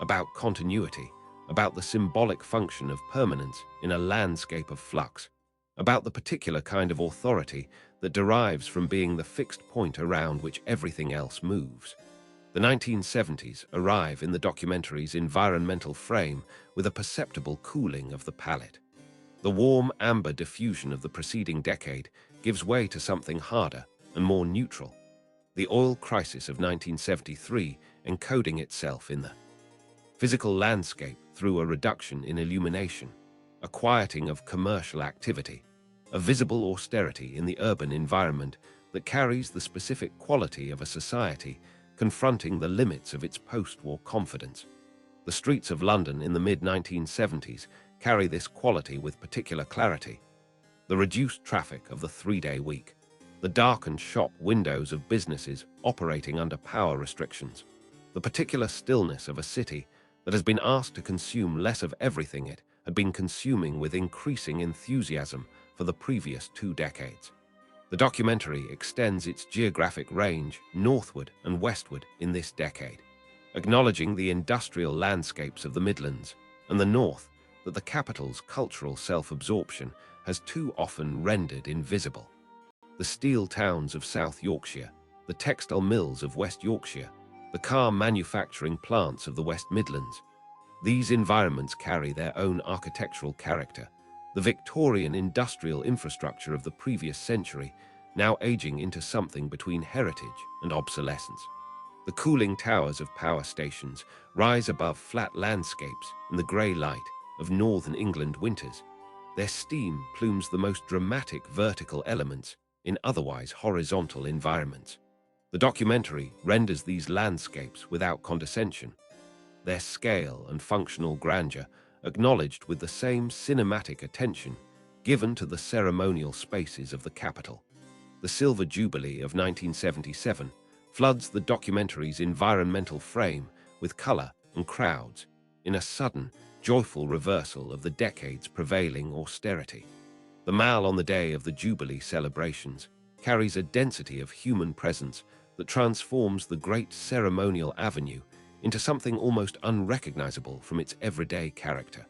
about continuity, about the symbolic function of permanence in a landscape of flux, about the particular kind of authority that derives from being the fixed point around which everything else moves. The 1970s arrive in the documentary's environmental frame with a perceptible cooling of the palate. The warm amber diffusion of the preceding decade gives way to something harder and more neutral, the oil crisis of 1973 encoding itself in the physical landscape through a reduction in illumination, a quieting of commercial activity, a visible austerity in the urban environment that carries the specific quality of a society confronting the limits of its post-war confidence. The streets of London in the mid-1970s carry this quality with particular clarity. The reduced traffic of the three-day week, the darkened shop windows of businesses operating under power restrictions, the particular stillness of a city that has been asked to consume less of everything it had been consuming with increasing enthusiasm for the previous 2 decades. The documentary extends its geographic range northward and westward in this decade, acknowledging the industrial landscapes of the Midlands and the North that the capital's cultural self-absorption has too often rendered invisible. The steel towns of South Yorkshire, the textile mills of West Yorkshire, the car manufacturing plants of the West Midlands. These environments carry their own architectural character. The Victorian industrial infrastructure of the previous century now aging into something between heritage and obsolescence. The cooling towers of power stations rise above flat landscapes in the grey light of northern England winters. Their steam plumes the most dramatic vertical elements in otherwise horizontal environments. The documentary renders these landscapes without condescension, their scale and functional grandeur acknowledged with the same cinematic attention given to the ceremonial spaces of the capital. The Silver Jubilee of 1977 floods the documentary's environmental frame with color and crowds in a sudden, joyful reversal of the decade's prevailing austerity. The Mall on the day of the Jubilee celebrations carries a density of human presence that transforms the great ceremonial avenue into something almost unrecognizable from its everyday character.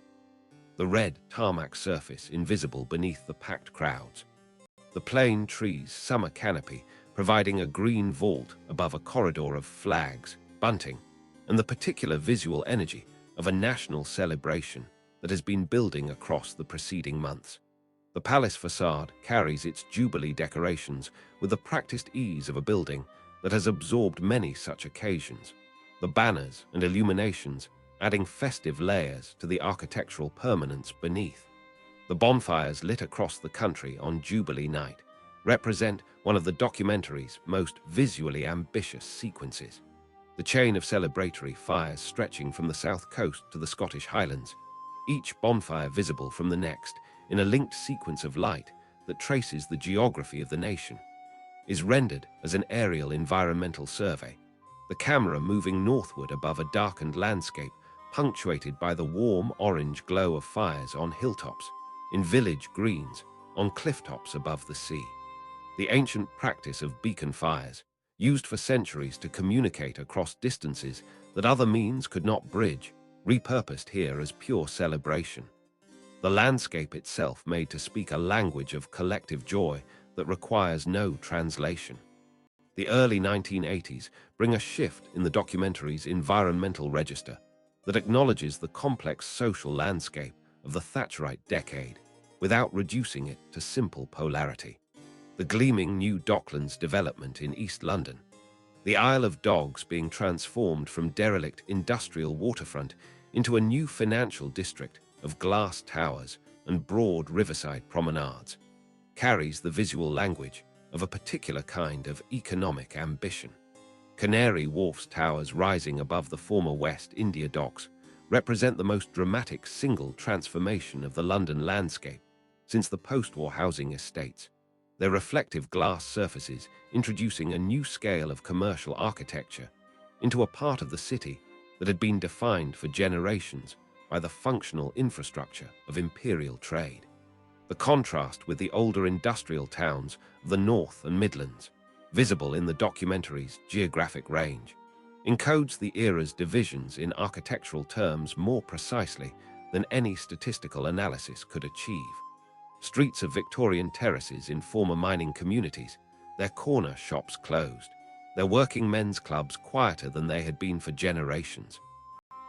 The red tarmac surface invisible beneath the packed crowds, the plane tree's summer canopy providing a green vault above a corridor of flags, bunting, and the particular visual energy of a national celebration that has been building across the preceding months. The palace facade carries its Jubilee decorations with the practiced ease of a building that has absorbed many such occasions. The banners and illuminations adding festive layers to the architectural permanence beneath. The bonfires lit across the country on Jubilee night represent one of the documentary's most visually ambitious sequences. The chain of celebratory fires stretching from the south coast to the Scottish Highlands, each bonfire visible from the next in a linked sequence of light that traces the geography of the nation, is rendered as an aerial environmental survey, the camera moving northward above a darkened landscape punctuated by the warm orange glow of fires on hilltops, in village greens, on clifftops above the sea. The ancient practice of beacon fires, used for centuries to communicate across distances that other means could not bridge, repurposed here as pure celebration. The landscape itself made to speak a language of collective joy that requires no translation. The early 1980s bring a shift in the documentary's environmental register that acknowledges the complex social landscape of the Thatcherite decade without reducing it to simple polarity. The gleaming new Docklands development in East London, the Isle of Dogs being transformed from derelict industrial waterfront into a new financial district of glass towers and broad riverside promenades, carries the visual language of a particular kind of economic ambition. Canary Wharf's towers rising above the former West India docks represent the most dramatic single transformation of the London landscape since the post-war housing estates, their reflective glass surfaces introducing a new scale of commercial architecture into a part of the city that had been defined for generations by the functional infrastructure of imperial trade. The contrast with the older industrial towns of the North and Midlands, visible in the documentary's geographic range, encodes the era's divisions in architectural terms more precisely than any statistical analysis could achieve. Streets of Victorian terraces in former mining communities, their corner shops closed, their working men's clubs quieter than they had been for generations,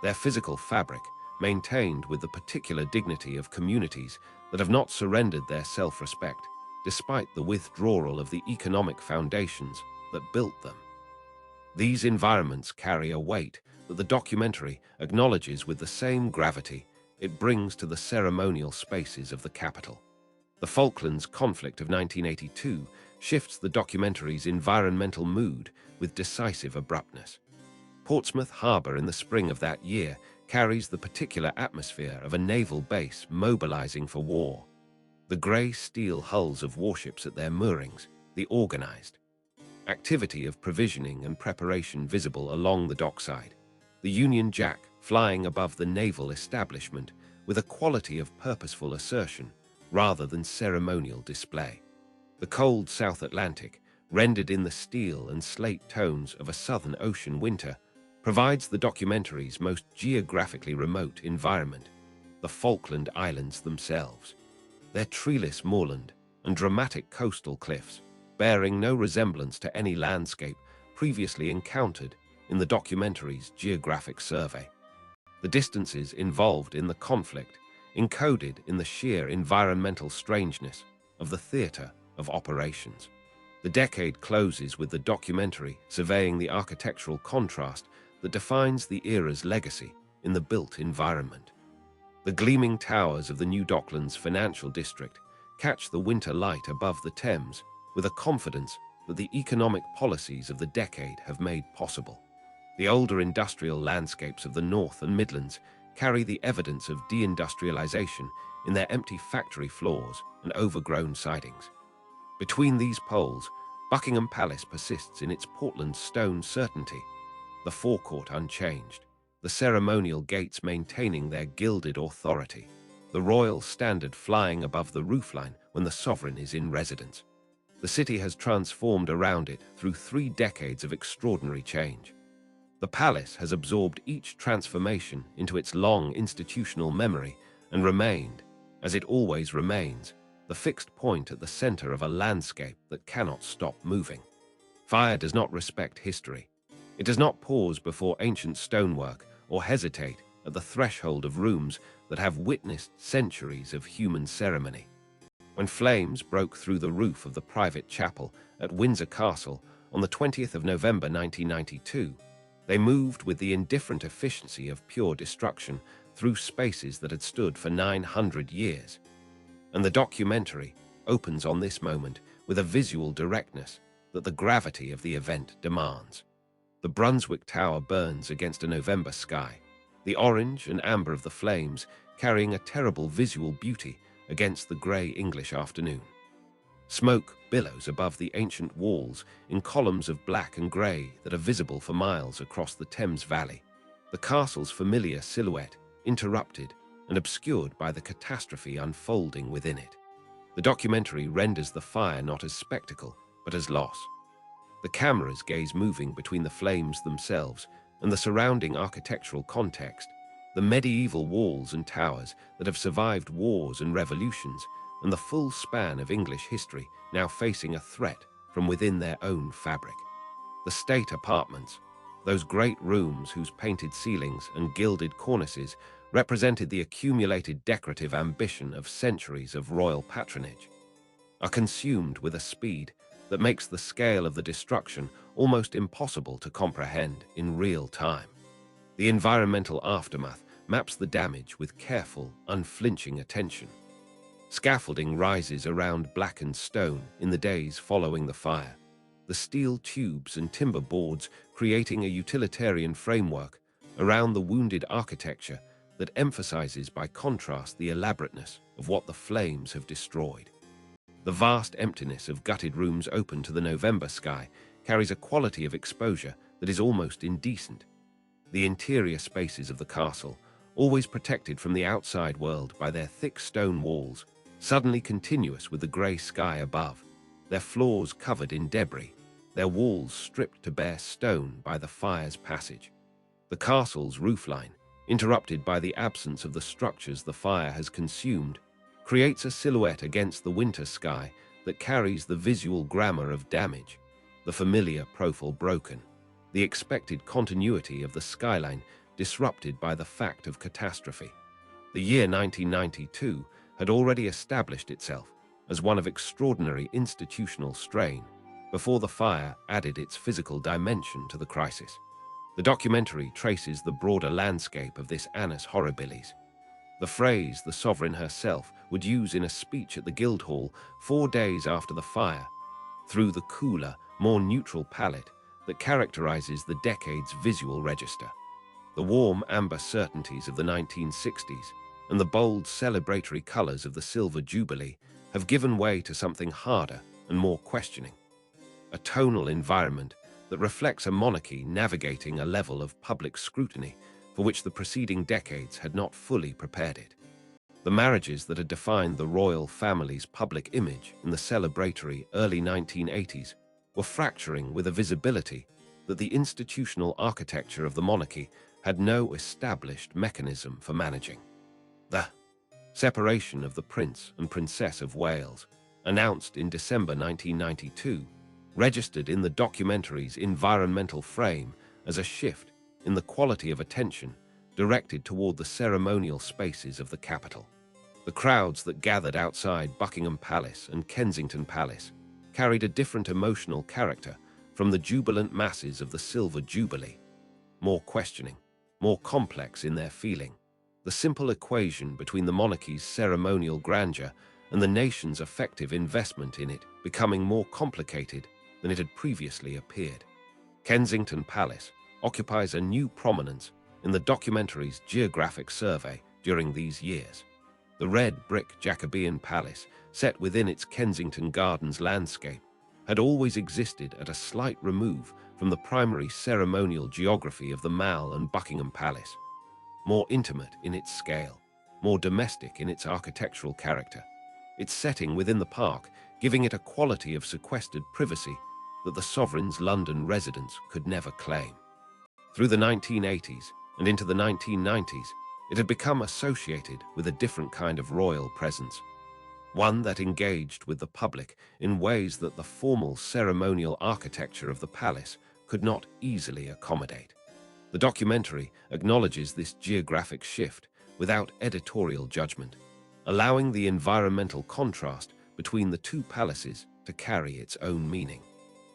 their physical fabric maintained with the particular dignity of communities that have not surrendered their self-respect, despite the withdrawal of the economic foundations that built them. These environments carry a weight that the documentary acknowledges with the same gravity it brings to the ceremonial spaces of the capital. The Falklands conflict of 1982 shifts the documentary's environmental mood with decisive abruptness. Portsmouth Harbour in the spring of that year carries the particular atmosphere of a naval base mobilizing for war. The grey steel hulls of warships at their moorings, the organized activity of provisioning and preparation visible along the dockside, the Union Jack flying above the naval establishment with a quality of purposeful assertion rather than ceremonial display. The cold South Atlantic, rendered in the steel and slate tones of a Southern Ocean winter, provides the documentary's most geographically remote environment, the Falkland Islands themselves. Their treeless moorland and dramatic coastal cliffs, bearing no resemblance to any landscape previously encountered in the documentary's geographic survey. The distances involved in the conflict encoded in the sheer environmental strangeness of the theater of operations. The decade closes with the documentary surveying the architectural contrast that defines the era's legacy in the built environment. The gleaming towers of the New Docklands financial district catch the winter light above the Thames with a confidence that the economic policies of the decade have made possible. The older industrial landscapes of the North and Midlands carry the evidence of deindustrialization in their empty factory floors and overgrown sidings. Between these poles, Buckingham Palace persists in its Portland stone certainty, the forecourt unchanged, the ceremonial gates maintaining their gilded authority, the royal standard flying above the roofline when the sovereign is in residence. The city has transformed around it through 3 decades of extraordinary change. The palace has absorbed each transformation into its long institutional memory and remained, as it always remains, the fixed point at the center of a landscape that cannot stop moving. Fire does not respect history. It does not pause before ancient stonework or hesitate at the threshold of rooms that have witnessed centuries of human ceremony. When flames broke through the roof of the private chapel at Windsor Castle on the 20th of November 1992, they moved with the indifferent efficiency of pure destruction through spaces that had stood for 900 years. And the documentary opens on this moment with a visual directness that the gravity of the event demands. The Brunswick Tower burns against a November sky, the orange and amber of the flames carrying a terrible visual beauty against the grey English afternoon. Smoke billows above the ancient walls in columns of black and grey that are visible for miles across the Thames Valley, the castle's familiar silhouette interrupted and obscured by the catastrophe unfolding within it. The documentary renders the fire not as spectacle, but as loss. The camera's gaze moving between the flames themselves and the surrounding architectural context, the medieval walls and towers that have survived wars and revolutions, and the full span of English history now facing a threat from within their own fabric. The state apartments, those great rooms whose painted ceilings and gilded cornices represented the accumulated decorative ambition of centuries of royal patronage, are consumed with a speed that makes the scale of the destruction almost impossible to comprehend in real time. The environmental aftermath maps the damage with careful, unflinching attention. Scaffolding rises around blackened stone in the days following the fire, the steel tubes and timber boards creating a utilitarian framework around the wounded architecture that emphasizes by contrast the elaborateness of what the flames have destroyed. The vast emptiness of gutted rooms open to the November sky carries a quality of exposure that is almost indecent. The interior spaces of the castle, always protected from the outside world by their thick stone walls, suddenly continuous with the grey sky above, their floors covered in debris, their walls stripped to bare stone by the fire's passage. The castle's roofline, interrupted by the absence of the structures the fire has consumed, creates a silhouette against the winter sky that carries the visual grammar of damage, the familiar profile broken, the expected continuity of the skyline disrupted by the fact of catastrophe. The year 1992 had already established itself as one of extraordinary institutional strain before the fire added its physical dimension to the crisis. The documentary traces the broader landscape of this annus horribilis. The phrase the sovereign herself would use in a speech at the Guildhall 4 days after the fire, through the cooler, more neutral palette that characterizes the decade's visual register. The warm amber certainties of the 1960s and the bold celebratory colors of the Silver Jubilee have given way to something harder and more questioning. A tonal environment that reflects a monarchy navigating a level of public scrutiny for which the preceding decades had not fully prepared it. The marriages that had defined the royal family's public image in the celebratory early 1980s were fracturing with a visibility that the institutional architecture of the monarchy had no established mechanism for managing. The separation of the Prince and Princess of Wales, announced in December 1992, registered in the documentary's environmental frame as a shift in the quality of attention directed toward the ceremonial spaces of the capital. The crowds that gathered outside Buckingham Palace and Kensington Palace carried a different emotional character from the jubilant masses of the Silver Jubilee, more questioning, more complex in their feeling. The simple equation between the monarchy's ceremonial grandeur and the nation's effective investment in it becoming more complicated than it had previously appeared. Kensington Palace occupies a new prominence in the documentary's geographic survey during these years. The red brick Jacobean palace, set within its Kensington Gardens landscape, had always existed at a slight remove from the primary ceremonial geography of the Mall and Buckingham Palace. More intimate in its scale, more domestic in its architectural character, its setting within the park giving it a quality of sequestered privacy that the sovereign's London residence could never claim. Through the 1980s and into the 1990s, it had become associated with a different kind of royal presence, one that engaged with the public in ways that the formal ceremonial architecture of the palace could not easily accommodate. The documentary acknowledges this geographic shift without editorial judgment, allowing the environmental contrast between the two palaces to carry its own meaning.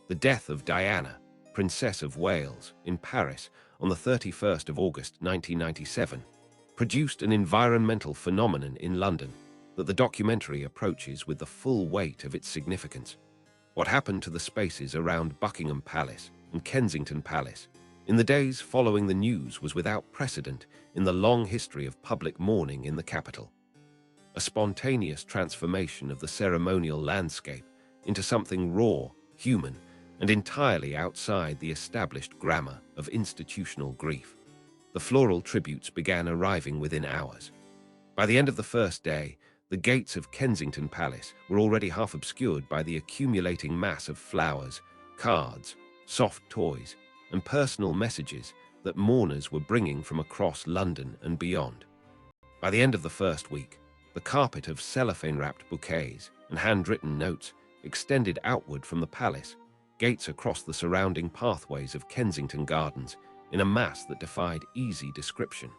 The death of Diana, Princess of Wales, in Paris on the 31st of August 1997, produced an environmental phenomenon in London that the documentary approaches with the full weight of its significance. What happened to the spaces around Buckingham Palace and Kensington Palace in the days following the news was without precedent in the long history of public mourning in the capital. A spontaneous transformation of the ceremonial landscape into something raw, human, and entirely outside the established grammar of institutional grief. The floral tributes began arriving within hours. By the end of the first day, the gates of Kensington Palace were already half obscured by the accumulating mass of flowers, cards, soft toys, and personal messages that mourners were bringing from across London and beyond. By the end of the first week, the carpet of cellophane-wrapped bouquets and handwritten notes extended outward from the palace, gates across the surrounding pathways of Kensington Gardens in a mass that defied easy description.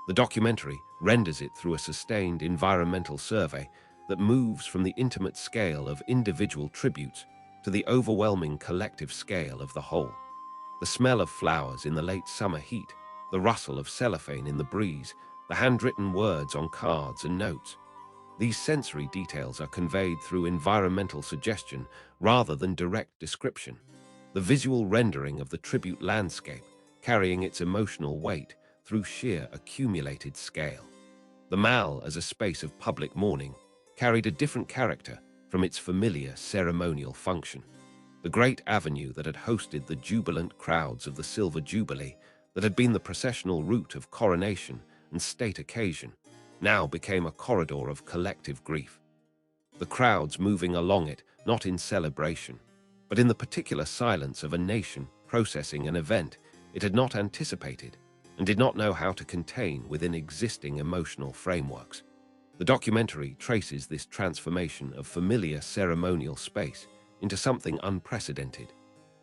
The documentary renders it through a sustained environmental survey that moves from the intimate scale of individual tributes to the overwhelming collective scale of the whole. The smell of flowers in the late summer heat, the rustle of cellophane in the breeze, the handwritten words on cards and notes. These sensory details are conveyed through environmental suggestion rather than direct description. The visual rendering of the tribute landscape carrying its emotional weight through sheer accumulated scale. The Mall, as a space of public mourning, carried a different character from its familiar ceremonial function. The great avenue that had hosted the jubilant crowds of the Silver Jubilee, that had been the processional route of coronation and state occasion, now became a corridor of collective grief. The crowds moving along it not in celebration, but in the particular silence of a nation processing an event it had not anticipated and did not know how to contain within existing emotional frameworks. The documentary traces this transformation of familiar ceremonial space into something unprecedented.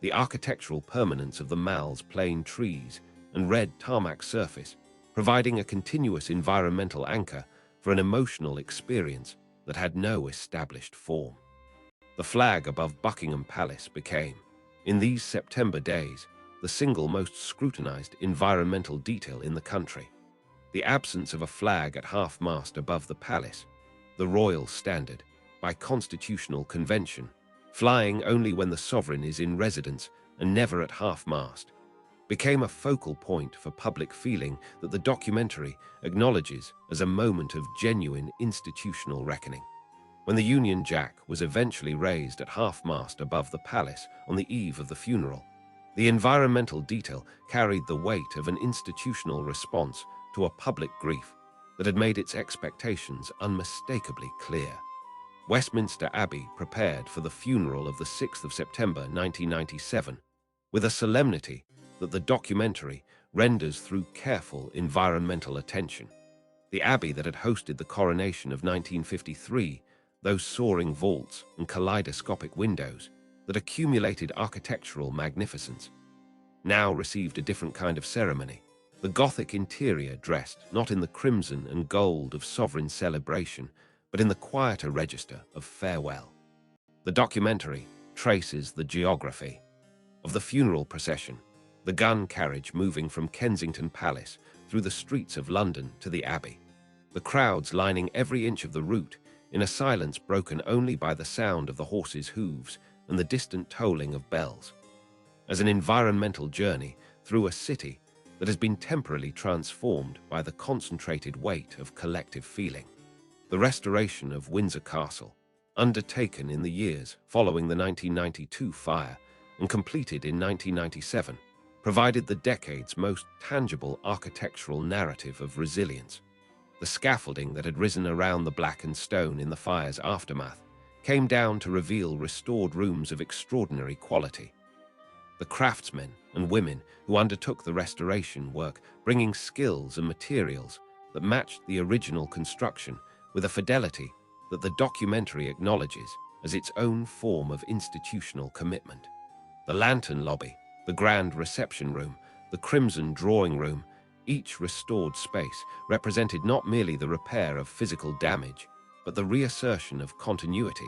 The architectural permanence of the Mall's plain trees and red tarmac surface, providing a continuous environmental anchor for an emotional experience that had no established form. The flag above Buckingham Palace became, in these September days, the single most scrutinized environmental detail in the country. The absence of a flag at half-mast above the palace, the royal standard, by constitutional convention, flying only when the sovereign is in residence and never at half-mast, became a focal point for public feeling that the documentary acknowledges as a moment of genuine institutional reckoning. When the Union Jack was eventually raised at half-mast above the palace on the eve of the funeral, the environmental detail carried the weight of an institutional response to a public grief that had made its expectations unmistakably clear. Westminster Abbey prepared for the funeral of the 6th of September 1997 with a solemnity that the documentary renders through careful environmental attention. The abbey that had hosted the coronation of 1953, those soaring vaults and kaleidoscopic windows that accumulated architectural magnificence, now received a different kind of ceremony. The Gothic interior dressed not in the crimson and gold of sovereign celebration, but in the quieter register of farewell. The documentary traces the geography of the funeral procession, the gun carriage moving from Kensington Palace through the streets of London to the Abbey, the crowds lining every inch of the route in a silence broken only by the sound of the horses' hooves and the distant tolling of bells. As an environmental journey through a city that has been temporarily transformed by the concentrated weight of collective feeling. The restoration of Windsor Castle, undertaken in the years following the 1992 fire and completed in 1997, provided the decade's most tangible architectural narrative of resilience. The scaffolding that had risen around the blackened stone in the fire's aftermath came down to reveal restored rooms of extraordinary quality. The craftsmen and women who undertook the restoration work, bringing skills and materials that matched the original construction with a fidelity that the documentary acknowledges as its own form of institutional commitment. The lantern lobby, the grand reception room, the crimson drawing room, each restored space represented not merely the repair of physical damage, but the reassertion of continuity,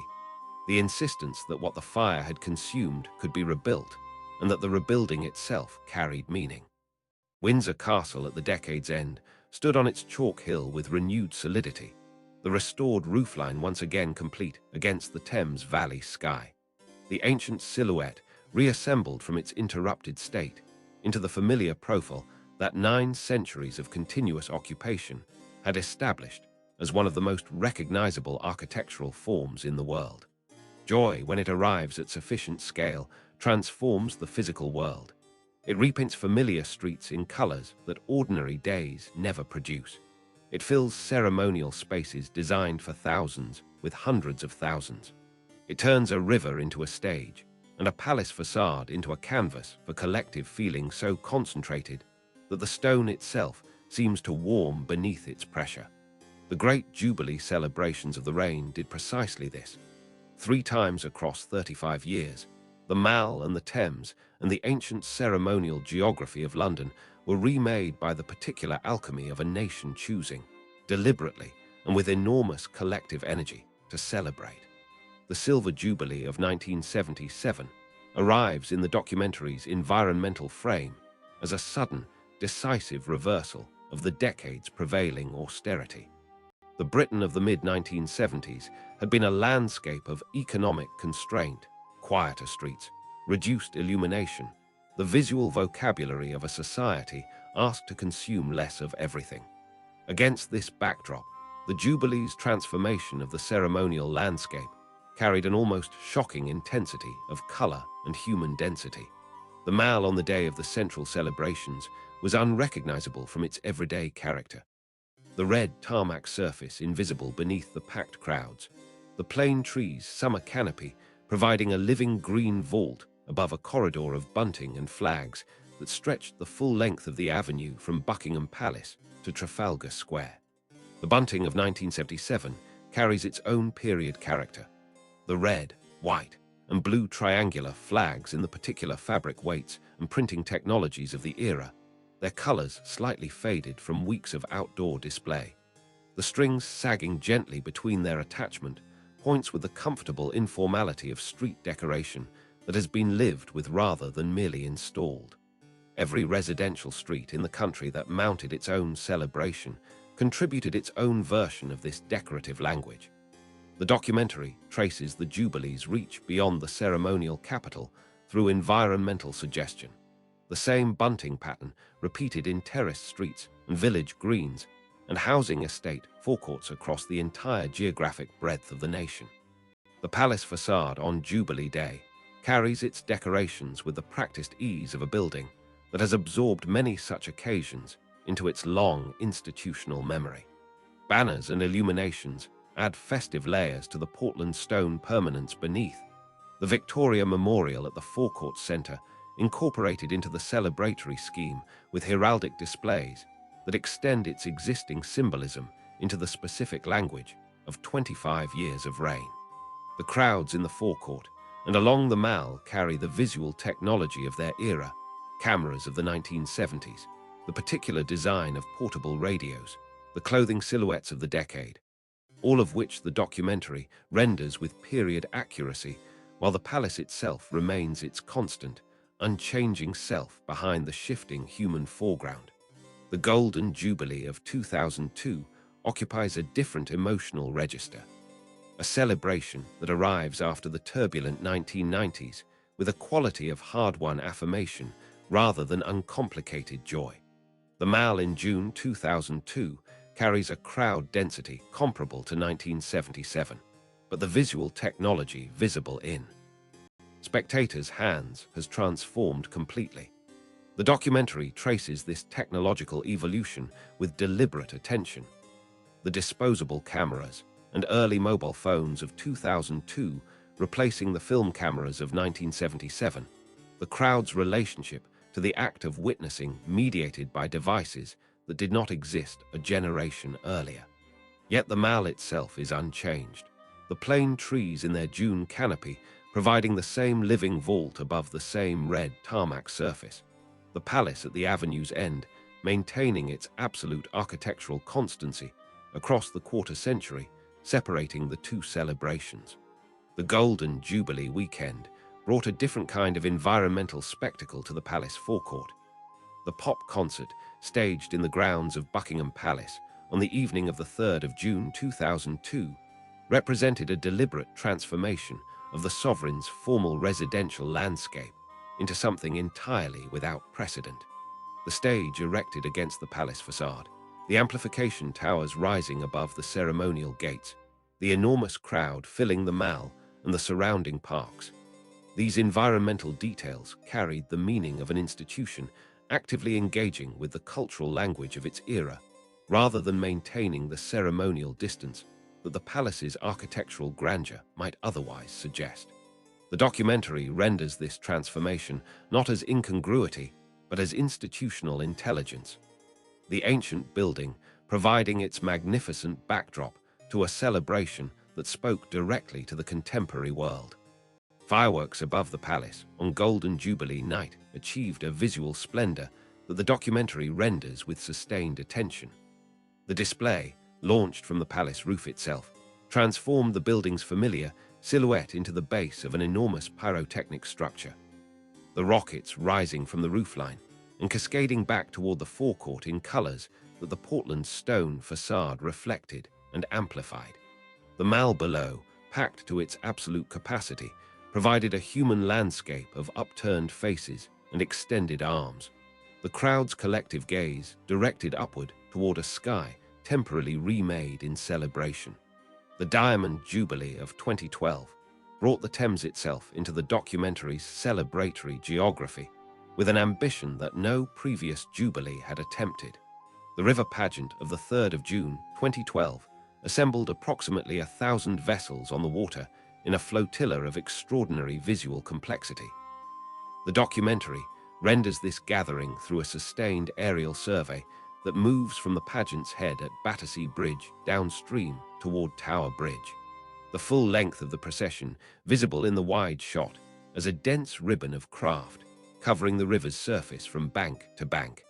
the insistence that what the fire had consumed could be rebuilt, and that the rebuilding itself carried meaning. Windsor Castle at the decade's end stood on its chalk hill with renewed solidity, the restored roofline once again complete against the Thames Valley sky. The ancient silhouette reassembled from its interrupted state into the familiar profile that 9 centuries of continuous occupation had established as one of the most recognizable architectural forms in the world. Joy, when it arrives at sufficient scale, transforms the physical world. It repaints familiar streets in colors that ordinary days never produce. It fills ceremonial spaces designed for thousands with hundreds of thousands. It turns a river into a stage and a palace facade into a canvas for collective feeling so concentrated that the stone itself seems to warm beneath its pressure. The great Jubilee celebrations of the reign did precisely this. 3 times across 35 years, the Mall and the Thames and the ancient ceremonial geography of London were remade by the particular alchemy of a nation choosing, deliberately and with enormous collective energy, to celebrate. The Silver Jubilee of 1977 arrives in the documentary's environmental frame as a sudden, decisive reversal of the decade's prevailing austerity. The Britain of the mid-1970s had been a landscape of economic constraint, quieter streets, reduced illumination, the visual vocabulary of a society asked to consume less of everything. Against this backdrop, the Jubilee's transformation of the ceremonial landscape carried an almost shocking intensity of color and human density. The Mall on the day of the central celebrations was unrecognizable from its everyday character. The red tarmac surface invisible beneath the packed crowds, the plane tree's summer canopy providing a living green vault above a corridor of bunting and flags that stretched the full length of the avenue from Buckingham Palace to Trafalgar Square. The bunting of 1977 carries its own period character. The red, white, and blue triangular flags in the particular fabric weights and printing technologies of the era, their colors slightly faded from weeks of outdoor display. The strings sagging gently between their attachment points with the comfortable informality of street decoration that has been lived with rather than merely installed. Every residential street in the country that mounted its own celebration contributed its own version of this decorative language. The documentary traces the Jubilee's reach beyond the ceremonial capital through environmental suggestion. The same bunting pattern repeated in terraced streets and village greens and housing estate forecourts across the entire geographic breadth of the nation. The palace facade on Jubilee Day carries its decorations with the practiced ease of a building that has absorbed many such occasions into its long institutional memory. Banners and illuminations add festive layers to the Portland stone permanence beneath. The Victoria Memorial at the Forecourt Centre incorporated into the celebratory scheme with heraldic displays that extend its existing symbolism into the specific language of 25 years of reign. The crowds in the forecourt and along the Mall carry the visual technology of their era, cameras of the 1970s, the particular design of portable radios, the clothing silhouettes of the decade. all of which the documentary renders with period accuracy, while the palace itself remains its constant, unchanging self behind the shifting human foreground. The Golden Jubilee of 2002 occupies a different emotional register, a celebration that arrives after the turbulent 1990s with a quality of hard-won affirmation rather than uncomplicated joy. The Mall in June 2002 carries a crowd density comparable to 1977, but the visual technology visible in spectators' hands has transformed completely. The documentary traces this technological evolution with deliberate attention. The disposable cameras and early mobile phones of 2002 replacing the film cameras of 1977, the crowd's relationship to the act of witnessing mediated by devices that did not exist a generation earlier. Yet the Mall itself is unchanged, the plane trees in their June canopy providing the same living vault above the same red tarmac surface, the palace at the avenue's end maintaining its absolute architectural constancy across the quarter century, separating the two celebrations. The Golden Jubilee weekend brought a different kind of environmental spectacle to the palace forecourt. The pop concert, staged in the grounds of Buckingham Palace on the evening of the 3rd of June 2002, represented a deliberate transformation of the sovereign's formal residential landscape into something entirely without precedent. The stage erected against the palace facade, the amplification towers rising above the ceremonial gates, the enormous crowd filling the Mall and the surrounding parks. These environmental details carried the meaning of an institution actively engaging with the cultural language of its era, rather than maintaining the ceremonial distance that the palace's architectural grandeur might otherwise suggest. The documentary renders this transformation not as incongruity, but as institutional intelligence. The ancient building providing its magnificent backdrop to a celebration that spoke directly to the contemporary world. Fireworks above the palace on Golden Jubilee night achieved a visual splendor that the documentary renders with sustained attention. The display, launched from the palace roof itself, transformed the building's familiar silhouette into the base of an enormous pyrotechnic structure. The rockets rising from the roofline and cascading back toward the forecourt in colors that the Portland stone facade reflected and amplified. The Mall below, packed to its absolute capacity, provided a human landscape of upturned faces and extended arms. The crowd's collective gaze directed upward toward a sky temporarily remade in celebration. The Diamond Jubilee of 2012 brought the Thames itself into the documentary's celebratory geography, with an ambition that no previous Jubilee had attempted. The river pageant of the 3rd of June 2012 assembled approximately 1,000 vessels on the water in a flotilla of extraordinary visual complexity. The documentary renders this gathering through a sustained aerial survey that moves from the pageant's head at Battersea Bridge downstream toward Tower Bridge. The full length of the procession, visible in the wide shot, as a dense ribbon of craft, covering the river's surface from bank to bank.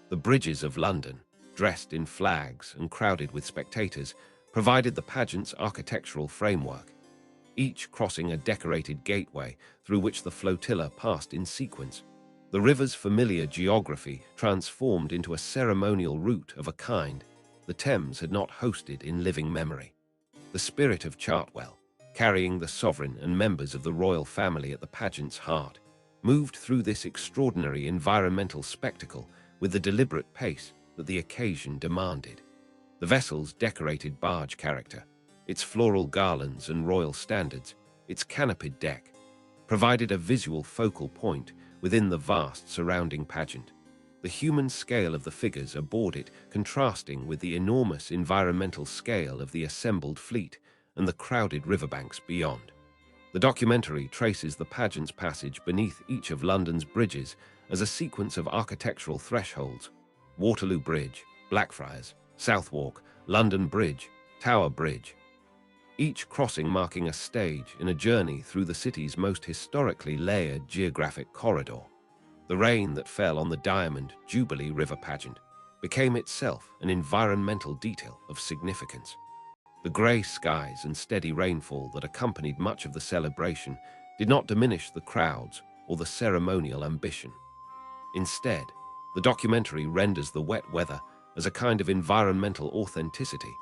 The bridges of London, dressed in flags and crowded with spectators, provided the pageant's architectural framework, each crossing a decorated gateway through which the flotilla passed in sequence. The river's familiar geography transformed into a ceremonial route of a kind the Thames had not hosted in living memory. The spirit of Chartwell, carrying the sovereign and members of the royal family at the pageant's heart, moved through this extraordinary environmental spectacle with the deliberate pace that the occasion demanded. The vessel's decorated barge character, its floral garlands and royal standards, its canopied deck, provided a visual focal point within the vast surrounding pageant, the human scale of the figures aboard it contrasting with the enormous environmental scale of the assembled fleet and the crowded riverbanks beyond. The documentary traces the pageant's passage beneath each of London's bridges as a sequence of architectural thresholds: Waterloo Bridge, Blackfriars, Southwark, London Bridge, Tower Bridge, each crossing marking a stage in a journey through the city's most historically layered geographic corridor. The rain that fell on the Diamond Jubilee River pageant became itself an environmental detail of significance. The grey skies and steady rainfall that accompanied much of the celebration did not diminish the crowds or the ceremonial ambition. Instead, the documentary renders the wet weather as a kind of environmental authenticity,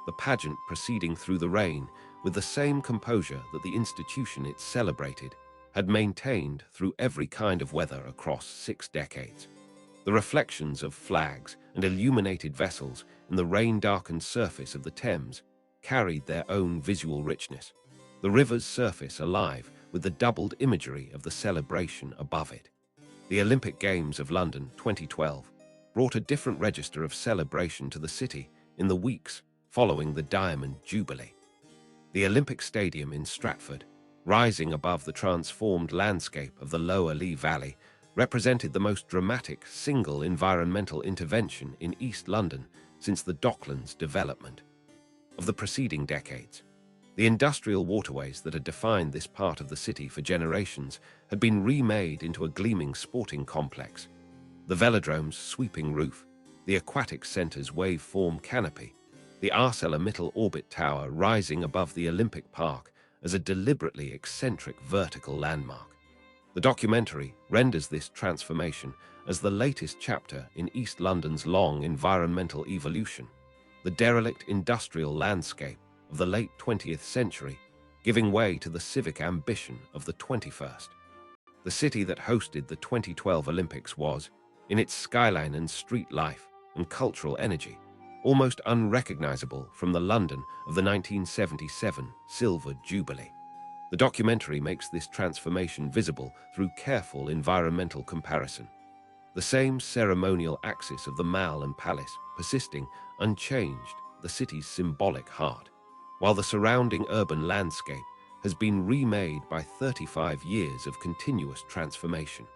the pageant proceeding through the rain with the same composure that the institution it celebrated had maintained through every kind of weather across 6 decades. The reflections of flags and illuminated vessels in the rain-darkened surface of the Thames carried their own visual richness, the river's surface alive with the doubled imagery of the celebration above it. The Olympic Games of London 2012 brought a different register of celebration to the city in the weeks following the Diamond Jubilee. The Olympic Stadium in Stratford, rising above the transformed landscape of the lower Lee Valley, represented the most dramatic single environmental intervention in East London since the Docklands development. Of the preceding decades, the industrial waterways that had defined this part of the city for generations had been remade into a gleaming sporting complex. The velodrome's sweeping roof, the aquatic centre's wave-form canopy, the ArcelorMittal Orbit Tower rising above the Olympic Park as a deliberately eccentric vertical landmark. The documentary renders this transformation as the latest chapter in East London's long environmental evolution, the derelict industrial landscape of the late 20th century giving way to the civic ambition of the 21st. The city that hosted the 2012 Olympics was, in its skyline and street life and cultural energy, almost unrecognizable from the London of the 1977 Silver Jubilee. The documentary makes this transformation visible through careful environmental comparison. The same ceremonial axis of the Mall and Palace persisting unchanged, the city's symbolic heart, while the surrounding urban landscape has been remade by 35 years of continuous transformation.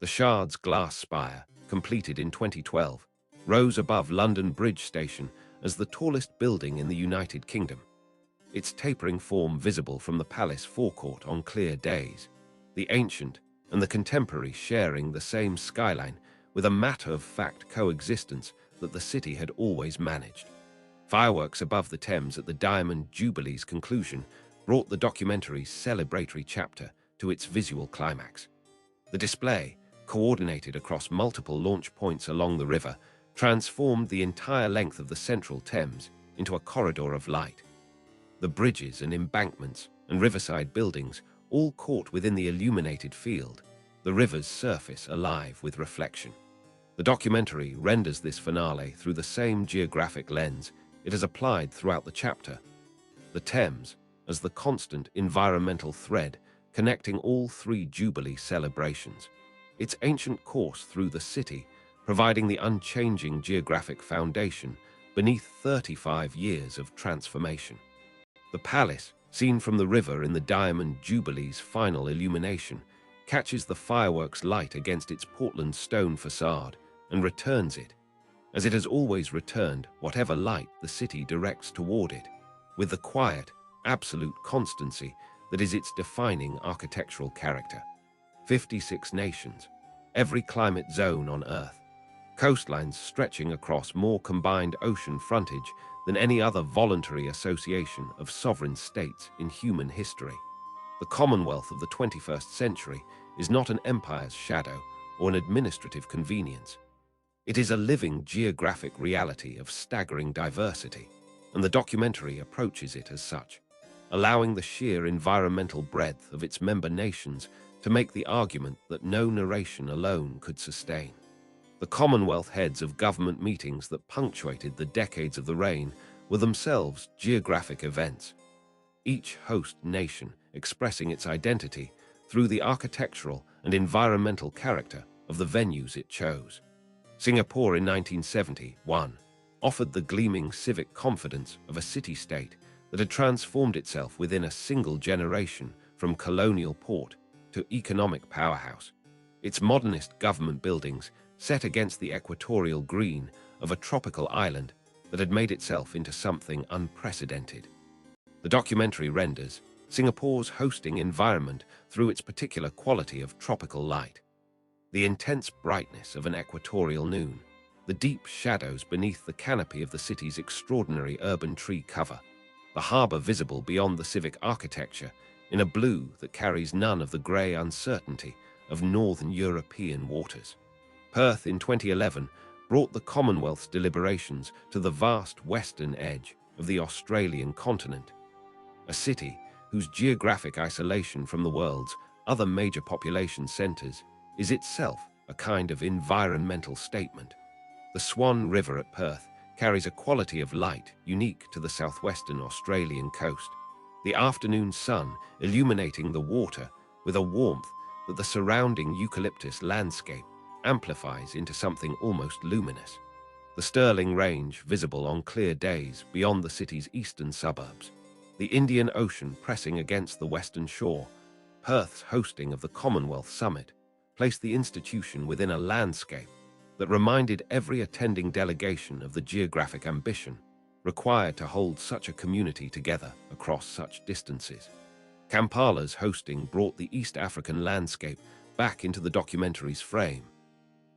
The Shard's glass spire, completed in 2012, rose above London Bridge Station as the tallest building in the United Kingdom, its tapering form visible from the palace forecourt on clear days, the ancient and the contemporary sharing the same skyline with a matter-of-fact coexistence that the city had always managed. Fireworks above the Thames at the Diamond Jubilee's conclusion brought the documentary's celebratory chapter to its visual climax. The display, coordinated across multiple launch points along the river, transformed the entire length of the central Thames into a corridor of light. The bridges and embankments and riverside buildings all caught within the illuminated field, the river's surface alive with reflection. The documentary renders this finale through the same geographic lens it has applied throughout the chapter, the Thames as the constant environmental thread connecting all 3 Jubilee celebrations, its ancient course through the city providing the unchanging geographic foundation beneath 35 years of transformation. The palace, seen from the river in the Diamond Jubilee's final illumination, catches the fireworks light against its Portland stone facade and returns it, as it has always returned whatever light the city directs toward it, with the quiet, absolute constancy that is its defining architectural character. 56 nations, every climate zone on Earth, coastlines stretching across more combined ocean frontage than any other voluntary association of sovereign states in human history. The Commonwealth of the 21st century is not an empire's shadow or an administrative convenience. It is a living geographic reality of staggering diversity, and the documentary approaches it as such, allowing the sheer environmental breadth of its member nations to make the argument that no narration alone could sustain. The Commonwealth heads of government meetings that punctuated the decades of the reign were themselves geographic events, each host nation expressing its identity through the architectural and environmental character of the venues it chose. Singapore in 1971 offered the gleaming civic confidence of a city-state that had transformed itself within a single generation from colonial port to economic powerhouse, its modernist government buildings set against the equatorial green of a tropical island that had made itself into something unprecedented. The documentary renders Singapore's hosting environment through its particular quality of tropical light. The intense brightness of an equatorial noon, the deep shadows beneath the canopy of the city's extraordinary urban tree cover, the harbour visible beyond the civic architecture in a blue that carries none of the grey uncertainty of northern European waters. Perth in 2011 brought the Commonwealth's deliberations to the vast western edge of the Australian continent, a city whose geographic isolation from the world's other major population centres is itself a kind of environmental statement. The Swan River at Perth carries a quality of light unique to the southwestern Australian coast, the afternoon sun illuminating the water with a warmth that the surrounding eucalyptus landscape amplifies into something almost luminous. The Stirling Range visible on clear days beyond the city's eastern suburbs, the Indian Ocean pressing against the western shore, Perth's hosting of the Commonwealth Summit placed the institution within a landscape that reminded every attending delegation of the geographic ambition required to hold such a community together across such distances. Kampala's hosting brought the East African landscape back into the documentary's frame.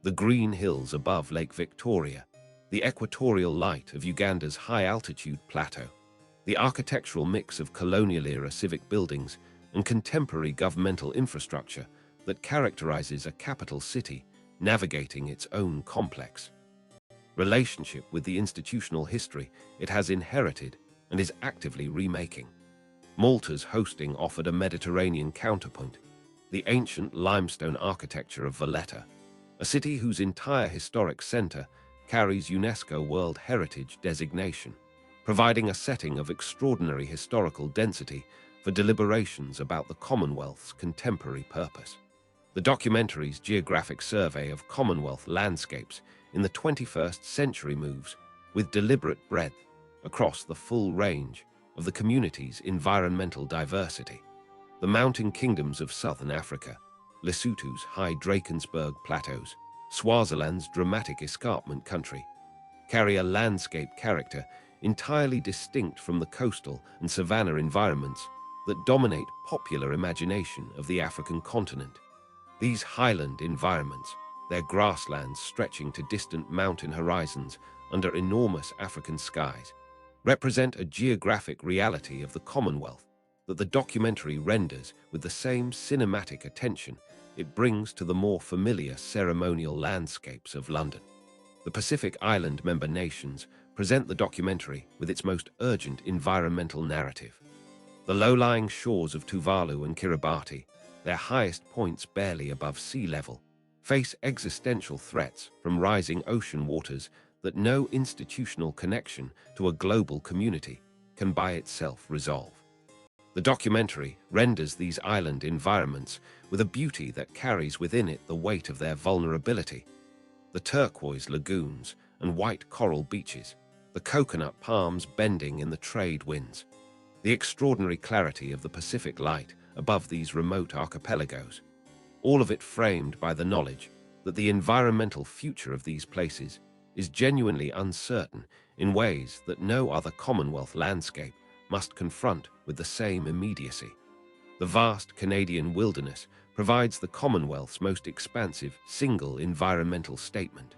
The green hills above Lake Victoria, the equatorial light of Uganda's high-altitude plateau, the architectural mix of colonial-era civic buildings and contemporary governmental infrastructure that characterizes a capital city navigating its own complex relationship with the institutional history it has inherited and is actively remaking. Malta's hosting offered a Mediterranean counterpoint, the ancient limestone architecture of Valletta, a city whose entire historic center carries UNESCO World Heritage designation, providing a setting of extraordinary historical density for deliberations about the Commonwealth's contemporary purpose. The documentary's geographic survey of Commonwealth landscapes in the 21st century moves with deliberate breadth across the full range of the community's environmental diversity. The mountain kingdoms of southern Africa, Lesotho's high Drakensberg plateaus, Swaziland's dramatic escarpment country, carry a landscape character entirely distinct from the coastal and savanna environments that dominate popular imagination of the African continent. These highland environments, their grasslands stretching to distant mountain horizons under enormous African skies, represent a geographic reality of the Commonwealth that the documentary renders with the same cinematic attention it brings to the more familiar ceremonial landscapes of London. The Pacific Island member nations present the documentary with its most urgent environmental narrative. The low-lying shores of Tuvalu and Kiribati, their highest points barely above sea level, face existential threats from rising ocean waters that no institutional connection to a global community can by itself resolve. The documentary renders these island environments with a beauty that carries within it the weight of their vulnerability. The turquoise lagoons and white coral beaches, the coconut palms bending in the trade winds, the extraordinary clarity of the Pacific light above these remote archipelagos, all of it framed by the knowledge that the environmental future of these places is genuinely uncertain in ways that no other Commonwealth landscape must confront with the same immediacy. The vast Canadian wilderness provides the Commonwealth's most expansive single environmental statement.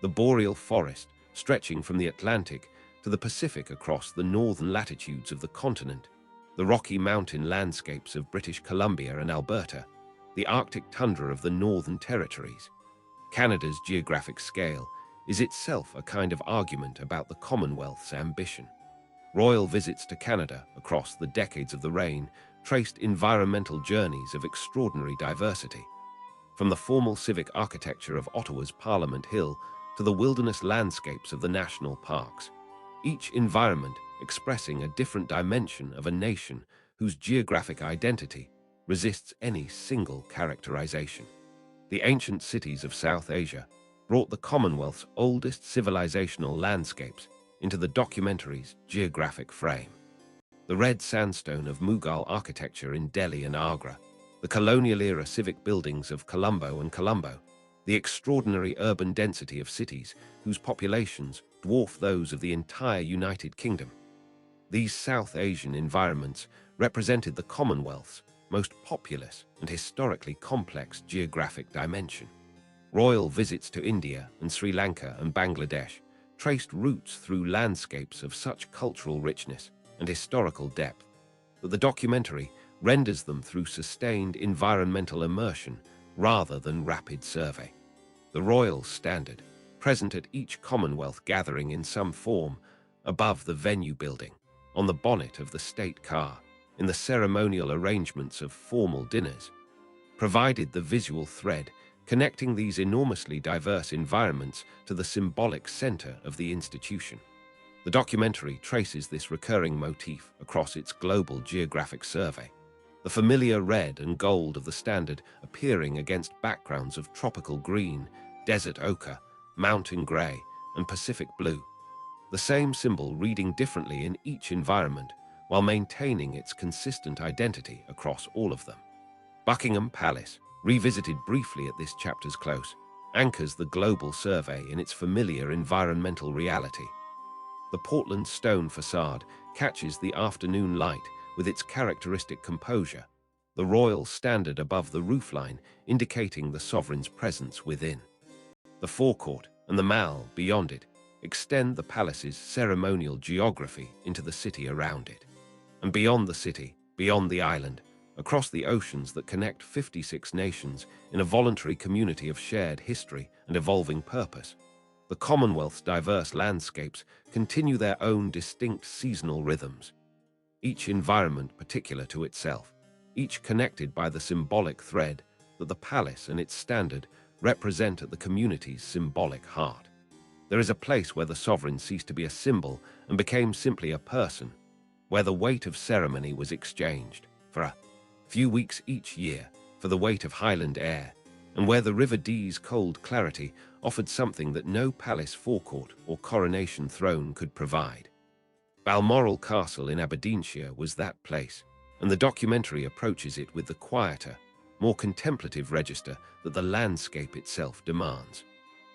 The boreal forest, stretching from the Atlantic to the Pacific across the northern latitudes of the continent, the Rocky Mountain landscapes of British Columbia and Alberta, the Arctic tundra of the Northern Territories. Canada's geographic scale is itself a kind of argument about the Commonwealth's ambition. Royal visits to Canada across the decades of the reign traced environmental journeys of extraordinary diversity, from the formal civic architecture of Ottawa's Parliament Hill to the wilderness landscapes of the national parks, each environment expressing a different dimension of a nation whose geographic identity resists any single characterization. The ancient cities of South Asia brought the Commonwealth's oldest civilizational landscapes into the documentary's geographic frame. The red sandstone of Mughal architecture in Delhi and Agra, the colonial-era civic buildings of Colombo and Colombo, the extraordinary urban density of cities whose populations dwarf those of the entire United Kingdom. These South Asian environments represented the Commonwealth's most populous and historically complex geographic dimension. Royal visits to India and Sri Lanka and Bangladesh traced routes through landscapes of such cultural richness and historical depth that the documentary renders them through sustained environmental immersion rather than rapid survey. The royal standard, present at each Commonwealth gathering in some form, above the venue building, on the bonnet of the state car, in the ceremonial arrangements of formal dinners, provided the visual thread connecting these enormously diverse environments to the symbolic center of the institution. The documentary traces this recurring motif across its global geographic survey, the familiar red and gold of the standard appearing against backgrounds of tropical green, desert ochre, mountain gray, and Pacific blue. The same symbol reading differently in each environment while maintaining its consistent identity across all of them. Buckingham Palace, revisited briefly at this chapter's close, anchors the global survey in its familiar environmental reality. The Portland stone facade catches the afternoon light with its characteristic composure, the royal standard above the roofline indicating the sovereign's presence within. The forecourt and the mall beyond it extend the palace's ceremonial geography into the city around it. And beyond the city, beyond the island, across the oceans that connect 56 nations in a voluntary community of shared history and evolving purpose, the Commonwealth's diverse landscapes continue their own distinct seasonal rhythms, each environment particular to itself, each connected by the symbolic thread that the palace and its standard represent at the community's symbolic heart. There is a place where the sovereign ceased to be a symbol and became simply a person, where the weight of ceremony was exchanged for a few weeks each year for the weight of Highland air, and where the River Dee's cold clarity offered something that no palace forecourt or coronation throne could provide. Balmoral Castle in Aberdeenshire was that place, and the documentary approaches it with the quieter, more contemplative register that the landscape itself demands.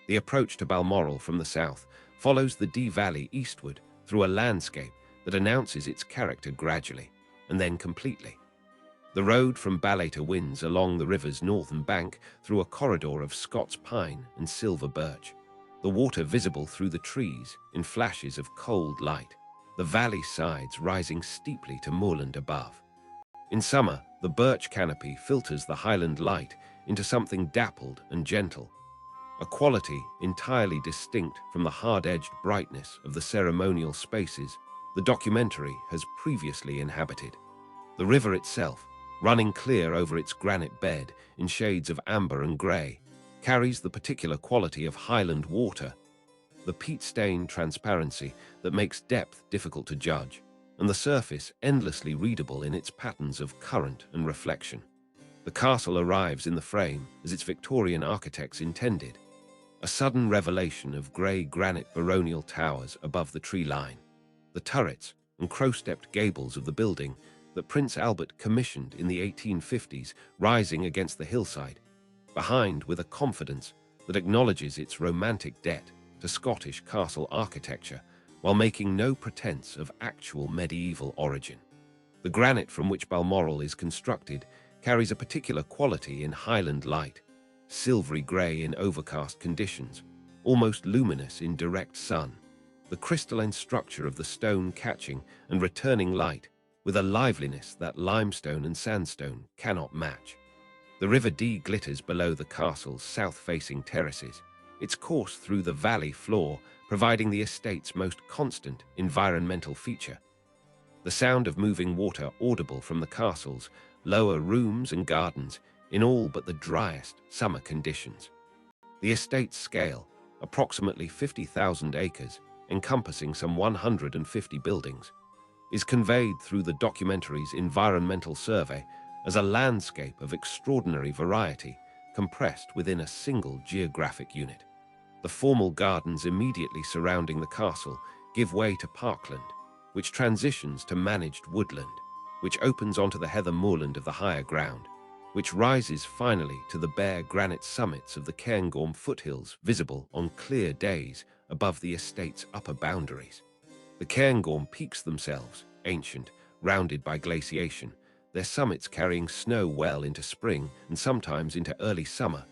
The approach to Balmoral from the south follows the Dee Valley eastward through a landscape that announces its character gradually, and then completely. The road from Ballater winds along the river's northern bank through a corridor of Scots pine and silver birch, the water visible through the trees in flashes of cold light, the valley sides rising steeply to moorland above. In summer, the birch canopy filters the highland light into something dappled and gentle, a quality entirely distinct from the hard-edged brightness of the ceremonial spaces the documentary has previously inhabited. The river itself, running clear over its granite bed in shades of amber and grey, carries the particular quality of highland water, the peat-stained transparency that makes depth difficult to judge, and the surface endlessly readable in its patterns of current and reflection. The castle arrives in the frame as its Victorian architects intended, a sudden revelation of grey granite baronial towers above the tree line, the turrets and crow-stepped gables of the building that Prince Albert commissioned in the 1850s rising against the hillside, behind with a confidence that acknowledges its romantic debt to Scottish castle architecture while making no pretense of actual medieval origin. The granite from which Balmoral is constructed carries a particular quality in Highland light, silvery grey in overcast conditions, almost luminous in direct sun, the crystalline structure of the stone catching and returning light with a liveliness that limestone and sandstone cannot match. The River Dee glitters below the castle's south-facing terraces, its course through the valley floor providing the estate's most constant environmental feature. The sound of moving water audible from the castle's lower rooms and gardens in all but the driest summer conditions. The estate's scale, approximately 50,000 acres, encompassing some 150 buildings, is conveyed through the documentary's environmental survey as a landscape of extraordinary variety compressed within a single geographic unit. The formal gardens immediately surrounding the castle give way to parkland, which transitions to managed woodland, which opens onto the heather moorland of the higher ground, which rises finally to the bare granite summits of the Cairngorm foothills visible on clear days above the estate's upper boundaries. The Cairngorm peaks themselves, ancient, rounded by glaciation, their summits carrying snow well into spring and sometimes into early summer,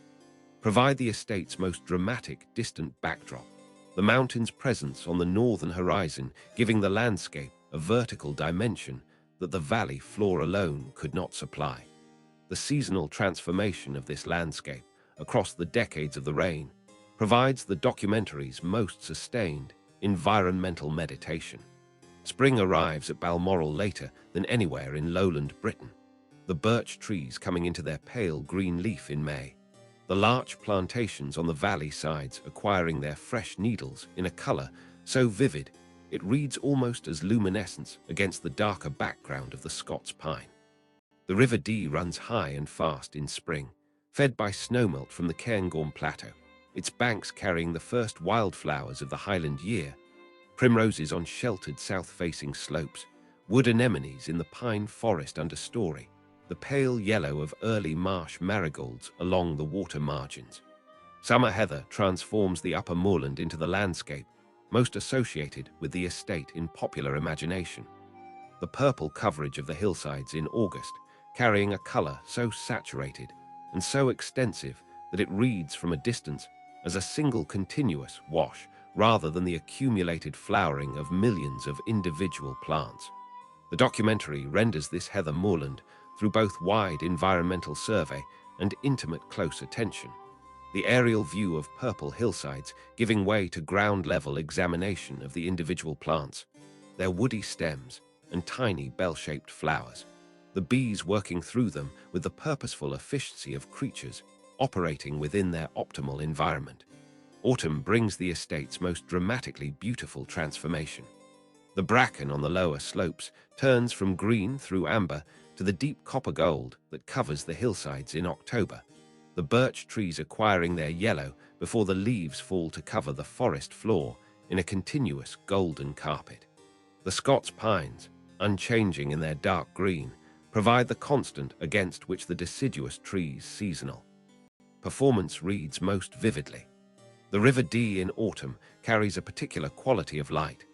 provide the estate's most dramatic distant backdrop, the mountain's presence on the northern horizon giving the landscape a vertical dimension that the valley floor alone could not supply. The seasonal transformation of this landscape across the decades of the rain provides the documentary's most sustained environmental meditation. Spring arrives at Balmoral later than anywhere in lowland Britain, the birch trees coming into their pale green leaf in May, the larch plantations on the valley sides acquiring their fresh needles in a color so vivid it reads almost as luminescence against the darker background of the Scots pine. The River Dee runs high and fast in spring, fed by snowmelt from the Cairngorm Plateau, its banks carrying the first wildflowers of the Highland year, primroses on sheltered south-facing slopes, wood anemones in the pine forest understory, the pale yellow of early marsh marigolds along the water margins. Summer heather transforms the upper moorland into the landscape most associated with the estate in popular imagination. The purple coverage of the hillsides in August, carrying a color so saturated and so extensive that it reads from a distance as a single continuous wash rather than the accumulated flowering of millions of individual plants. The documentary renders this heather moorland through both wide environmental survey and intimate close attention. The aerial view of purple hillsides giving way to ground-level examination of the individual plants, their woody stems and tiny bell-shaped flowers, the bees working through them with the purposeful efficiency of creatures operating within their optimal environment. Autumn brings the estate's most dramatically beautiful transformation. The bracken on the lower slopes turns from green through amber to the deep copper gold that covers the hillsides in October, the birch trees acquiring their yellow before the leaves fall to cover the forest floor in a continuous golden carpet. The Scots pines, unchanging in their dark green, provide the constant against which the deciduous trees seasonal. Performance reads most vividly. The River Dee in autumn carries a particular quality of light,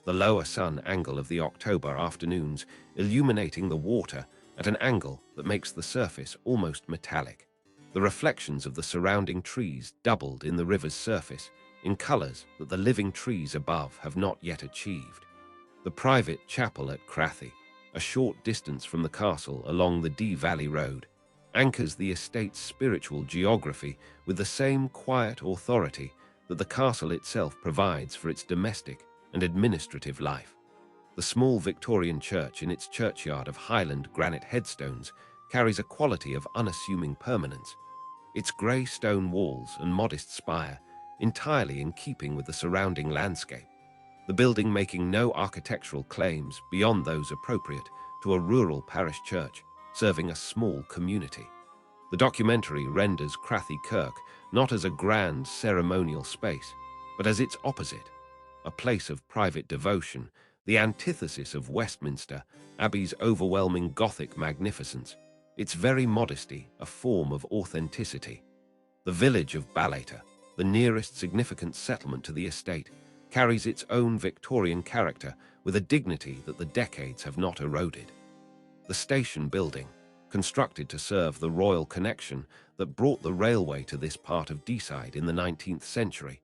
the lower sun angle of the October afternoons illuminating the water at an angle that makes the surface almost metallic. The reflections of the surrounding trees doubled in the river's surface in colors that the living trees above have not yet achieved. The private chapel at Crathy, a short distance from the castle along the Dee Valley Road, anchors the estate's spiritual geography with the same quiet authority that the castle itself provides for its domestic and administrative life. The small Victorian church in its churchyard of Highland granite headstones carries a quality of unassuming permanence, its grey stone walls and modest spire entirely in keeping with the surrounding landscape, the building making no architectural claims beyond those appropriate to a rural parish church serving a small community. The documentary renders Crathy Kirk not as a grand ceremonial space, but as its opposite, a place of private devotion, the antithesis of Westminster Abbey's overwhelming Gothic magnificence, its very modesty a form of authenticity. The village of Ballater, the nearest significant settlement to the estate, carries its own Victorian character with a dignity that the decades have not eroded. The station building, constructed to serve the royal connection that brought the railway to this part of Deeside in the 19th century,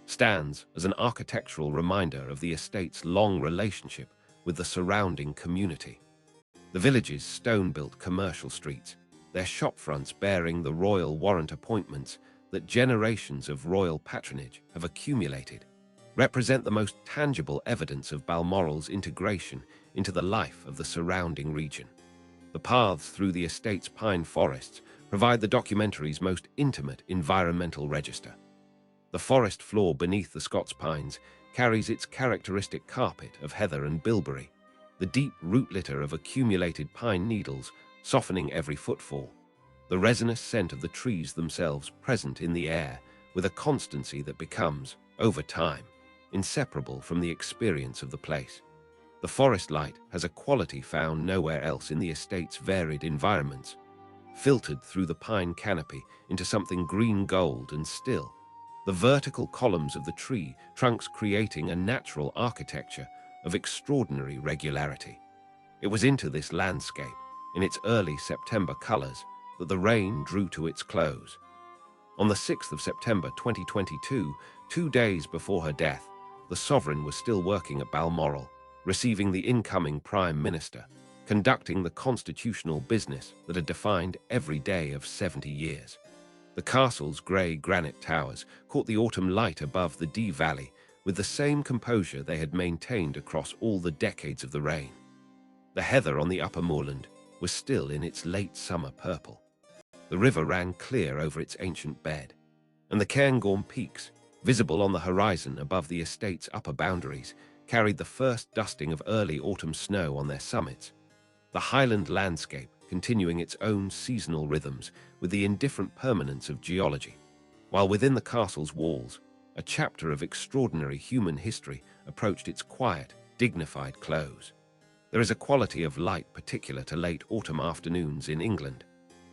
stands as an architectural reminder of the estate's long relationship with the surrounding community. The village's stone-built commercial streets, their shopfronts bearing the royal warrant appointments that generations of royal patronage have accumulated, represent the most tangible evidence of Balmoral's integration into the life of the surrounding region. The paths through the estate's pine forests provide the documentary's most intimate environmental register. The forest floor beneath the Scots pines carries its characteristic carpet of heather and bilberry, the deep root litter of accumulated pine needles softening every footfall, the resinous scent of the trees themselves present in the air with a constancy that becomes, over time, inseparable from the experience of the place. The forest light has a quality found nowhere else in the estate's varied environments, filtered through the pine canopy into something green gold and still, the vertical columns of the tree trunks creating a natural architecture of extraordinary regularity. It was into this landscape, in its early September colors, that the reign drew to its close. On the 6th of September 2022, 2 days before her death, the sovereign was still working at Balmoral, receiving the incoming Prime Minister, conducting the constitutional business that had defined every day of 70 years. The castle's grey granite towers caught the autumn light above the Dee Valley with the same composure they had maintained across all the decades of the reign. The heather on the upper moorland was still in its late summer purple. The river ran clear over its ancient bed, and the Cairngorm peaks, visible on the horizon above the estate's upper boundaries, carried the first dusting of early autumn snow on their summits. The highland landscape continuing its own seasonal rhythms with the indifferent permanence of geology, while within the castle's walls, a chapter of extraordinary human history approached its quiet, dignified close. There is a quality of light particular to late autumn afternoons in England,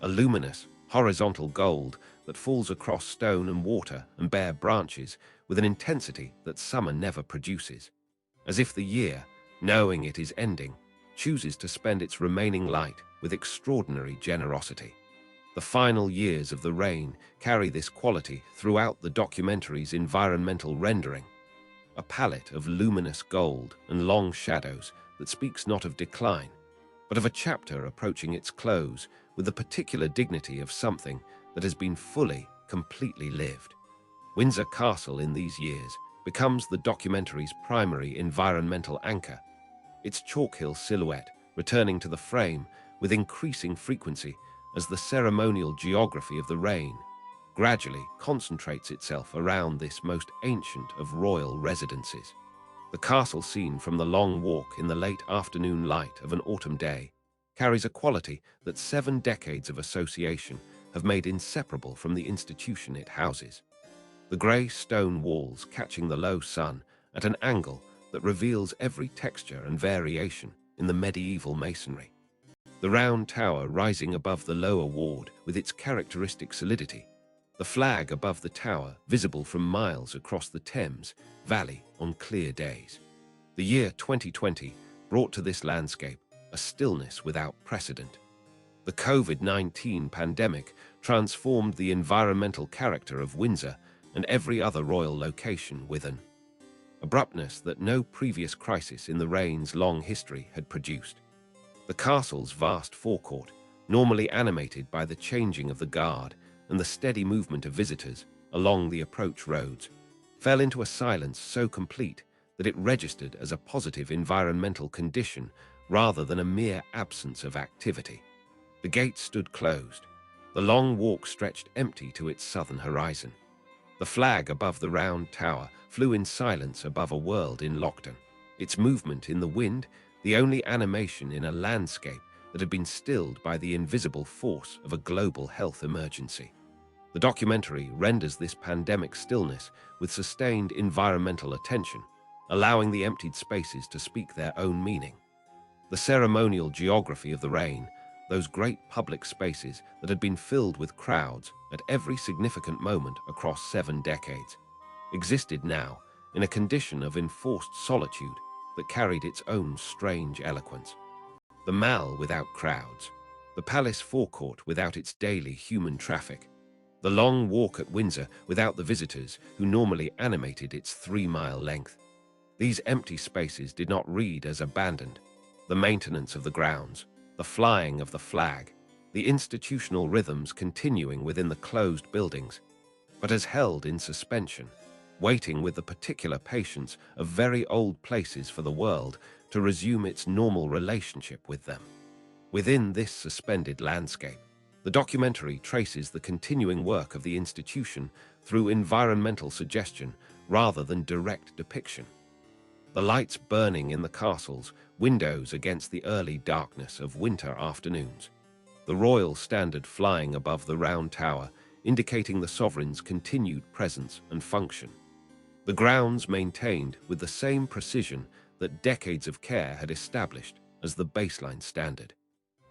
a luminous, horizontal gold that falls across stone and water and bare branches with an intensity that summer never produces, as if the year, knowing it is ending, chooses to spend its remaining light with extraordinary generosity. The final years of the reign carry this quality throughout the documentary's environmental rendering, a palette of luminous gold and long shadows that speaks not of decline, but of a chapter approaching its close with the particular dignity of something that has been fully, completely lived. Windsor Castle in these years becomes the documentary's primary environmental anchor, its chalk hill silhouette returning to the frame with increasing frequency as the ceremonial geography of the reign gradually concentrates itself around this most ancient of royal residences. The castle scene from the long walk in the late afternoon light of an autumn day carries a quality that 7 decades of association have made inseparable from the institution it houses. The grey stone walls catching the low sun at an angle that reveals every texture and variation in the medieval masonry. The round tower rising above the lower ward with its characteristic solidity, the flag above the tower visible from miles across the Thames Valley on clear days. The year 2020 brought to this landscape a stillness without precedent. The COVID-19 pandemic transformed the environmental character of Windsor and every other royal location with an abruptness that no previous crisis in the reign's long history had produced. The castle's vast forecourt, normally animated by the changing of the guard and the steady movement of visitors along the approach roads, fell into a silence so complete that it registered as a positive environmental condition rather than a mere absence of activity. The gates stood closed. The long walk stretched empty to its southern horizon. The flag above the round tower flew in silence above a world in lockdown, its movement in the wind the only animation in a landscape that had been stilled by the invisible force of a global health emergency. The documentary renders this pandemic stillness with sustained environmental attention, allowing the emptied spaces to speak their own meaning. The ceremonial geography of the reign, those great public spaces that had been filled with crowds at every significant moment across 7 decades, existed now in a condition of enforced solitude that carried its own strange eloquence. The Mall without crowds, the palace forecourt without its daily human traffic, the long walk at Windsor without the visitors who normally animated its 3-mile length. These empty spaces did not read as abandoned. The maintenance of the grounds, the flying of the flag, the institutional rhythms continuing within the closed buildings, but as held in suspension, waiting with the particular patience of very old places for the world to resume its normal relationship with them. Within this suspended landscape, the documentary traces the continuing work of the institution through environmental suggestion rather than direct depiction. The lights burning in the castle's windows against the early darkness of winter afternoons, the royal standard flying above the round tower indicating the sovereign's continued presence and function. The grounds maintained with the same precision that decades of care had established as the baseline standard.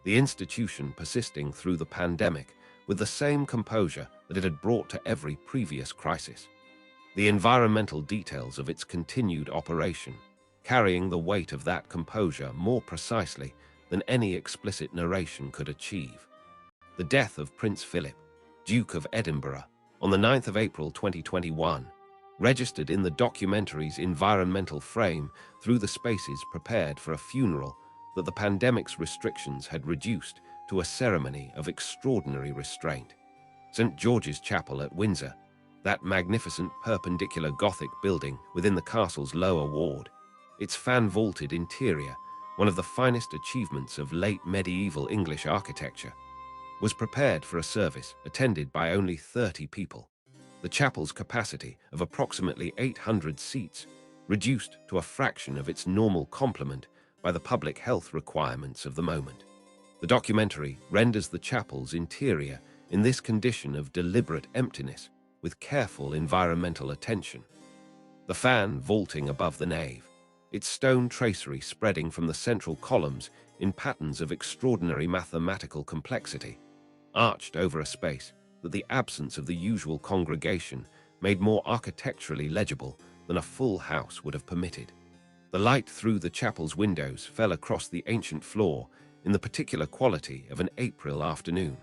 The institution persisting through the pandemic with the same composure that it had brought to every previous crisis. The environmental details of its continued operation, carrying the weight of that composure more precisely than any explicit narration could achieve. The death of Prince Philip, Duke of Edinburgh, on the 9th of April 2021, registered in the documentary's environmental frame through the spaces prepared for a funeral that the pandemic's restrictions had reduced to a ceremony of extraordinary restraint. St. George's Chapel at Windsor, that magnificent perpendicular Gothic building within the castle's lower ward, its fan-vaulted interior, one of the finest achievements of late medieval English architecture, was prepared for a service attended by only 30 people. The chapel's capacity of approximately 800 seats, reduced to a fraction of its normal complement by the public health requirements of the moment. The documentary renders the chapel's interior in this condition of deliberate emptiness with careful environmental attention. The fan vaulting above the nave, its stone tracery spreading from the central columns in patterns of extraordinary mathematical complexity, arched over a space that the absence of the usual congregation made more architecturally legible than a full house would have permitted. The light through the chapel's windows fell across the ancient floor in the particular quality of an April afternoon.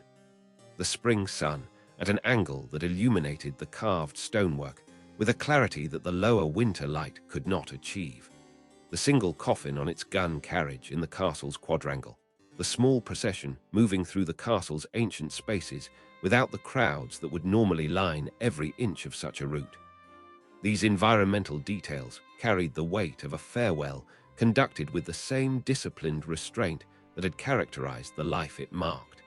The spring sun, at an angle that illuminated the carved stonework with a clarity that the lower winter light could not achieve. The single coffin on its gun carriage in the castle's quadrangle, the small procession moving through the castle's ancient spaces without the crowds that would normally line every inch of such a route. These environmental details carried the weight of a farewell conducted with the same disciplined restraint that had characterized the life it marked.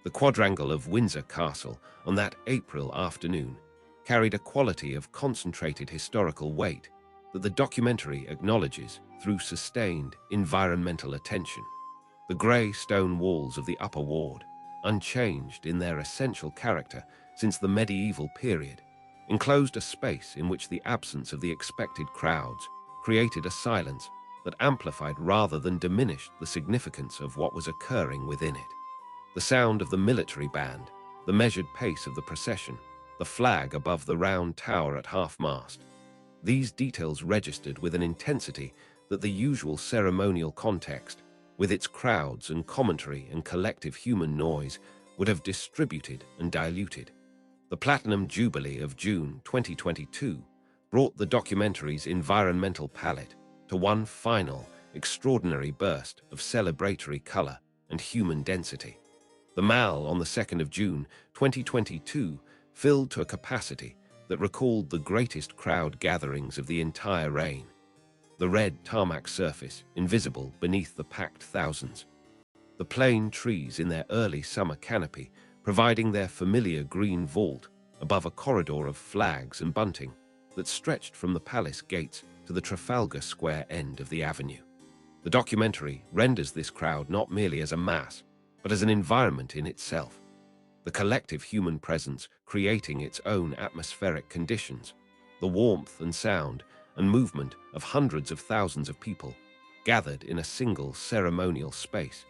The quadrangle of Windsor Castle on that April afternoon carried a quality of concentrated historical weight that the documentary acknowledges through sustained environmental attention. The grey stone walls of the upper ward, unchanged in their essential character since the medieval period, enclosed a space in which the absence of the expected crowds created a silence that amplified rather than diminished the significance of what was occurring within it. The sound of the military band, the measured pace of the procession, the flag above the round tower at half-mast, these details registered with an intensity that the usual ceremonial context, with its crowds and commentary and collective human noise, would have distributed and diluted. The Platinum Jubilee of June 2022 brought the documentary's environmental palette to one final, extraordinary burst of celebratory color and human density. The Mall on the 2nd of June 2022 filled to a capacity that recalled the greatest crowd gatherings of the entire reign. The red tarmac surface invisible beneath the packed thousands. The plane trees in their early summer canopy providing their familiar green vault above a corridor of flags and bunting that stretched from the palace gates to the Trafalgar Square end of the avenue. The documentary renders this crowd not merely as a mass, but as an environment in itself. The collective human presence creating its own atmospheric conditions, the warmth and sound and movement of hundreds of thousands of people gathered in a single ceremonial space,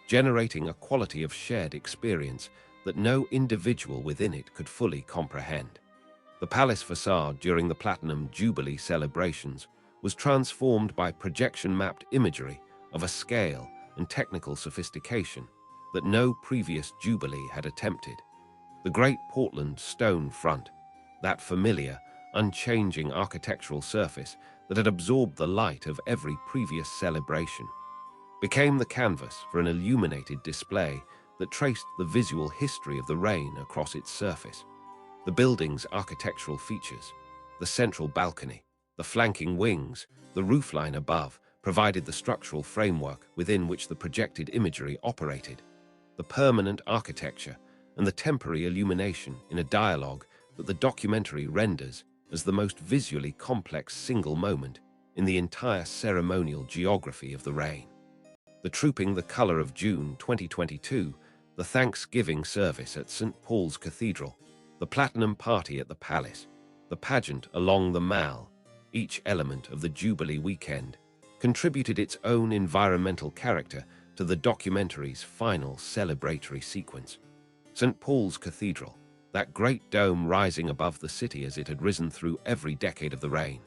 generating a quality of shared experience that no individual within it could fully comprehend. The palace facade during the Platinum Jubilee celebrations was transformed by projection-mapped imagery of a scale and technical sophistication that no previous Jubilee had attempted. The great Portland stone front, that familiar, unchanging architectural surface that had absorbed the light of every previous celebration, became the canvas for an illuminated display that traced the visual history of the reign across its surface. The building's architectural features, the central balcony, the flanking wings, the roofline above, provided the structural framework within which the projected imagery operated. The permanent architecture and the temporary illumination in a dialogue that the documentary renders as the most visually complex single moment in the entire ceremonial geography of the reign. The Trooping the Colour of June 2022, the Thanksgiving service at St. Paul's Cathedral, the Platinum Party at the Palace, the pageant along the Mall, each element of the Jubilee weekend contributed its own environmental character to the documentary's final celebratory sequence. St. Paul's Cathedral, that great dome rising above the city as it had risen through every decade of the reign,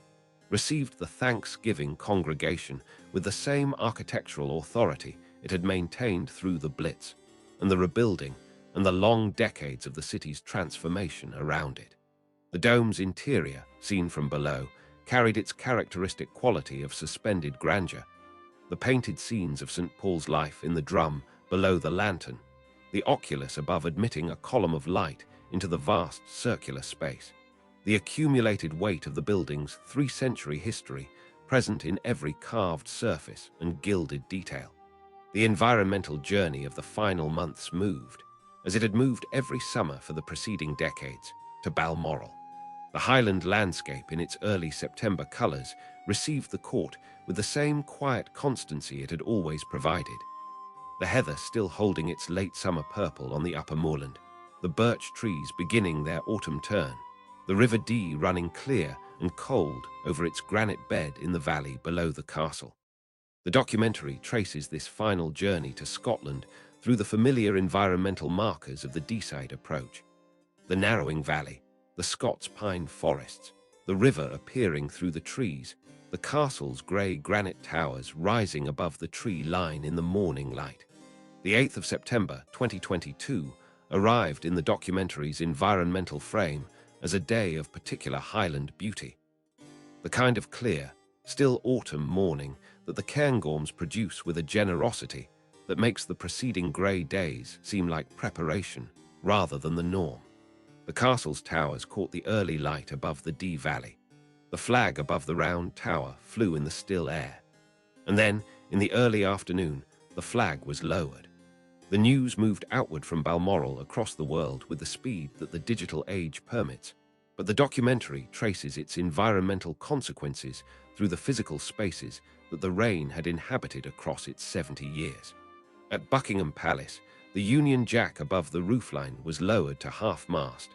received the Thanksgiving congregation with the same architectural authority it had maintained through the Blitz and the rebuilding and the long decades of the city's transformation around it. The dome's interior, seen from below, carried its characteristic quality of suspended grandeur. The painted scenes of St. Paul's life in the drum below the lantern, the oculus above admitting a column of light into the vast circular space, the accumulated weight of the building's three-century history present in every carved surface and gilded detail. The environmental journey of the final months moved, as it had moved every summer for the preceding decades, to Balmoral. The Highland landscape in its early September colours received the court with the same quiet constancy it had always provided. The heather still holding its late summer purple on the upper moorland, the birch trees beginning their autumn turn, the River Dee running clear and cold over its granite bed in the valley below the castle. The documentary traces this final journey to Scotland through the familiar environmental markers of the Deeside approach. The narrowing valley, the Scots pine forests, the river appearing through the trees, the castle's grey granite towers rising above the tree line in the morning light. The 8th of September 2022 arrived in the documentary's environmental frame as a day of particular Highland beauty. The kind of clear, still autumn morning that the Cairngorms produce with a generosity that makes the preceding grey days seem like preparation rather than the norm. The castle's towers caught the early light above the Dee Valley. The flag above the round tower flew in the still air. And then, in the early afternoon, the flag was lowered. The news moved outward from Balmoral across the world with the speed that the digital age permits, but the documentary traces its environmental consequences through the physical spaces that the rain had inhabited across its 70 years. At Buckingham Palace, the Union Jack above the roofline was lowered to half-mast.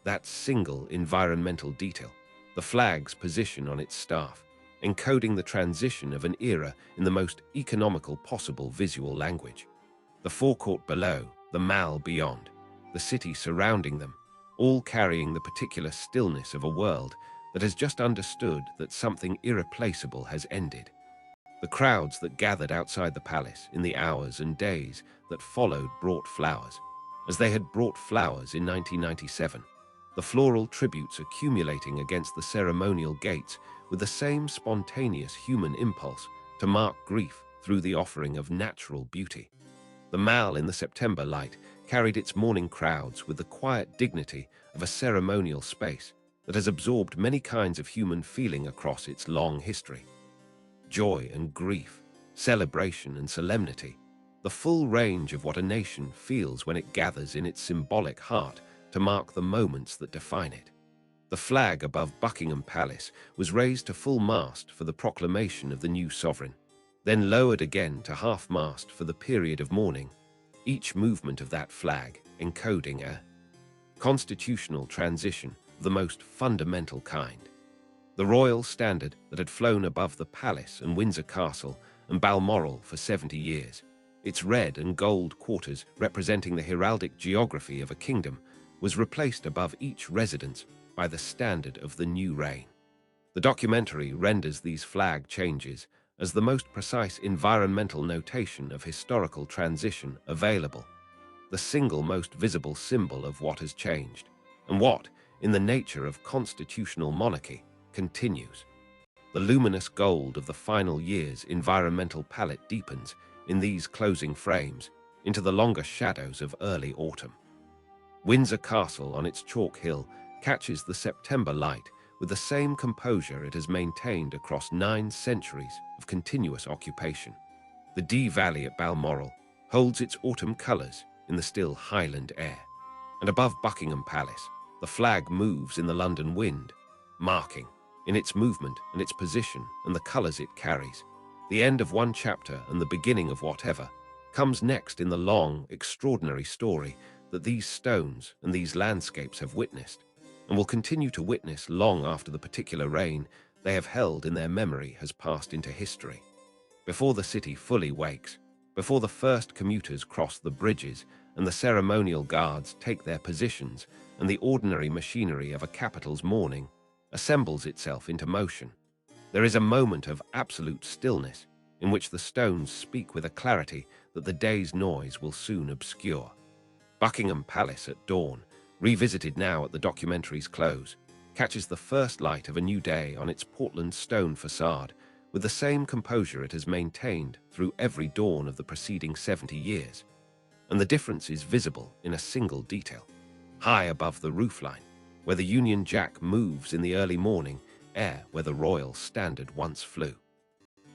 That single environmental detail, the flag's position on its staff, encoding the transition of an era in the most economical possible visual language. The forecourt below, the Mall beyond, the city surrounding them, all carrying the particular stillness of a world that has just understood that something irreplaceable has ended. The crowds that gathered outside the palace in the hours and days that followed brought flowers, as they had brought flowers in 1997, the floral tributes accumulating against the ceremonial gates with the same spontaneous human impulse to mark grief through the offering of natural beauty. The Mall in the September light carried its morning crowds with the quiet dignity of a ceremonial space that has absorbed many kinds of human feeling across its long history. Joy and grief, celebration and solemnity, the full range of what a nation feels when it gathers in its symbolic heart to mark the moments that define it. The flag above Buckingham Palace was raised to full mast for the proclamation of the new sovereign, then lowered again to half-mast for the period of mourning, each movement of that flag encoding a constitutional transition of the most fundamental kind. The royal standard that had flown above the palace and Windsor Castle and Balmoral for 70 years, its red and gold quarters representing the heraldic geography of a kingdom, was replaced above each residence by the standard of the new reign. The documentary renders these flag changes as the most precise environmental notation of historical transition available, the single most visible symbol of what has changed, and what, in the nature of constitutional monarchy, continues. The luminous gold of the final year's environmental palette deepens in these closing frames into the longer shadows of early autumn. Windsor Castle on its chalk hill catches the September light with the same composure it has maintained across 9 centuries of continuous occupation. The Dee Valley at Balmoral holds its autumn colours in the still Highland air, and above Buckingham Palace, the flag moves in the London wind, marking, in its movement and its position and the colours it carries, the end of one chapter and the beginning of whatever comes next in the long, extraordinary story that these stones and these landscapes have witnessed, and will continue to witness long after the particular reign they have held in their memory has passed into history. Before the city fully wakes, before the first commuters cross the bridges and the ceremonial guards take their positions and the ordinary machinery of a capital's morning assembles itself into motion, there is a moment of absolute stillness in which the stones speak with a clarity that the day's noise will soon obscure. Buckingham Palace at dawn, revisited now at the documentary's close, catches the first light of a new day on its Portland stone facade with the same composure it has maintained through every dawn of the preceding 70 years. And the difference is visible in a single detail. High above the roofline, where the Union Jack moves in the early morning air where the Royal Standard once flew.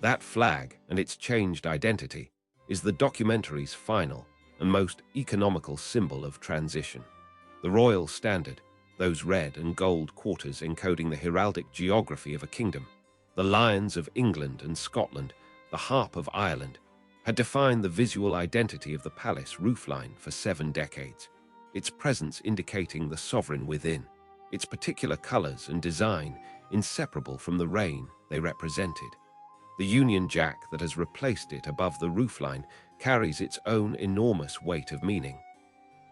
That flag and its changed identity is the documentary's final and most economical symbol of transition. The Royal Standard, those red and gold quarters encoding the heraldic geography of a kingdom, the lions of England and Scotland, the harp of Ireland, had defined the visual identity of the palace roofline for 7 decades, its presence indicating the sovereign within, its particular colors and design inseparable from the reign they represented. The Union Jack that has replaced it above the roofline carries its own enormous weight of meaning.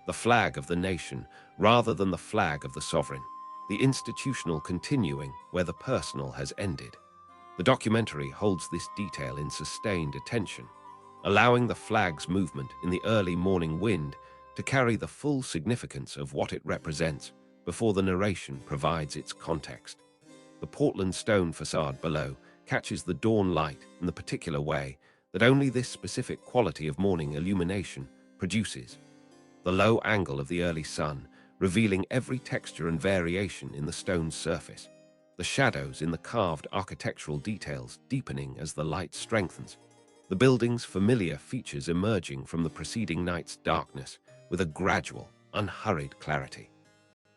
The flag of the nation rather than the flag of the sovereign, the institutional continuing where the personal has ended. The documentary holds this detail in sustained attention, allowing the flag's movement in the early morning wind to carry the full significance of what it represents before the narration provides its context. The Portland stone facade below catches the dawn light in the particular way that only this specific quality of morning illumination produces. The low angle of the early sun revealing every texture and variation in the stone's surface, the shadows in the carved architectural details deepening as the light strengthens, the building's familiar features emerging from the preceding night's darkness with a gradual, unhurried clarity.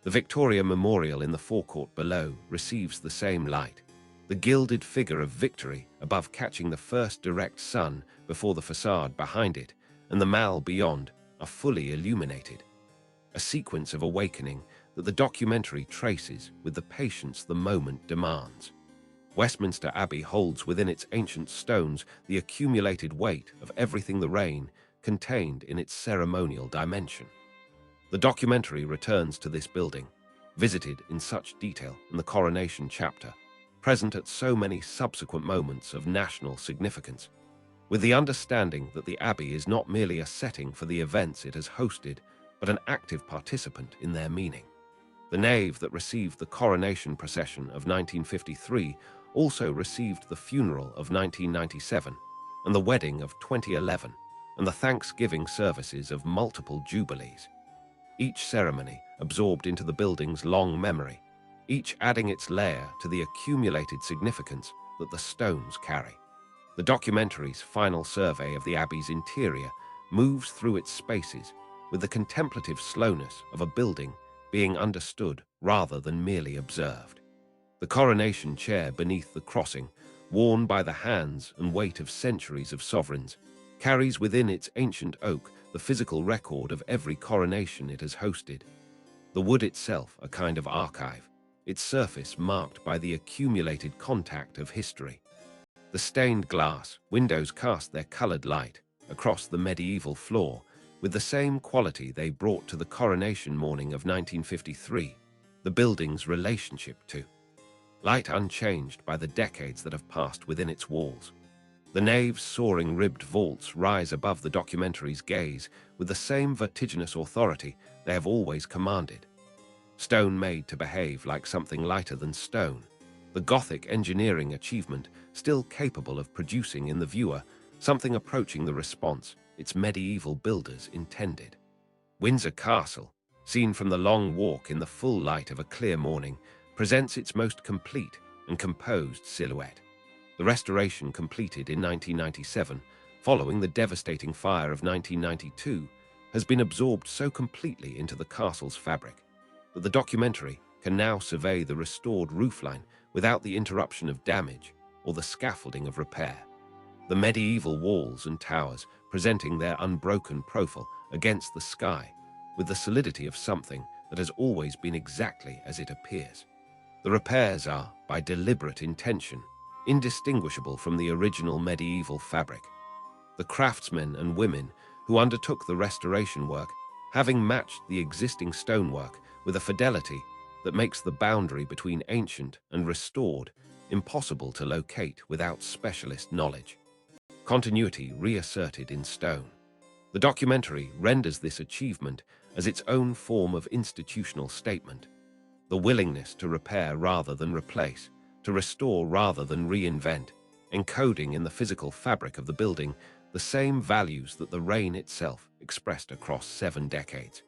The Victoria Memorial in the forecourt below receives the same light, the gilded figure of Victory above catching the first direct sun before the facade behind it and the Mall beyond are fully illuminated. A sequence of awakening that the documentary traces with the patience the moment demands. Westminster Abbey holds within its ancient stones the accumulated weight of everything the reign contained in its ceremonial dimension. The documentary returns to this building, visited in such detail in the coronation chapter, present at so many subsequent moments of national significance, with the understanding that the Abbey is not merely a setting for the events it has hosted, but an active participant in their meaning. The nave that received the coronation procession of 1953 also received the funeral of 1997 and the wedding of 2011 and the Thanksgiving services of multiple jubilees. Each ceremony absorbed into the building's long memory, each adding its layer to the accumulated significance that the stones carry. The documentary's final survey of the Abbey's interior moves through its spaces with the contemplative slowness of a building being understood rather than merely observed. The coronation chair beneath the crossing, worn by the hands and weight of centuries of sovereigns, carries within its ancient oak the physical record of every coronation it has hosted. The wood itself a kind of archive, its surface marked by the accumulated contact of history. The stained glass windows cast their colored light across the medieval floor with the same quality they brought to the coronation morning of 1953, the building's relationship to light unchanged by the decades that have passed within its walls. The nave's soaring ribbed vaults rise above the documentary's gaze with the same vertiginous authority they have always commanded. Stone made to behave like something lighter than stone, the Gothic engineering achievement still capable of producing in the viewer something approaching the response its medieval builders intended. Windsor Castle, seen from the long walk in the full light of a clear morning, presents its most complete and composed silhouette. The restoration completed in 1997, following the devastating fire of 1992, has been absorbed so completely into the castle's fabric that the documentary can now survey the restored roofline without the interruption of damage or the scaffolding of repair. The medieval walls and towers presenting their unbroken profile against the sky with the solidity of something that has always been exactly as it appears. The repairs are, by deliberate intention, indistinguishable from the original medieval fabric. The craftsmen and women who undertook the restoration work having matched the existing stonework with a fidelity that makes the boundary between ancient and restored impossible to locate without specialist knowledge. Continuity reasserted in stone. The documentary renders this achievement as its own form of institutional statement. the willingness to repair rather than replace, to restore rather than reinvent, encoding in the physical fabric of the building the same values that the reign itself expressed across 7 decades.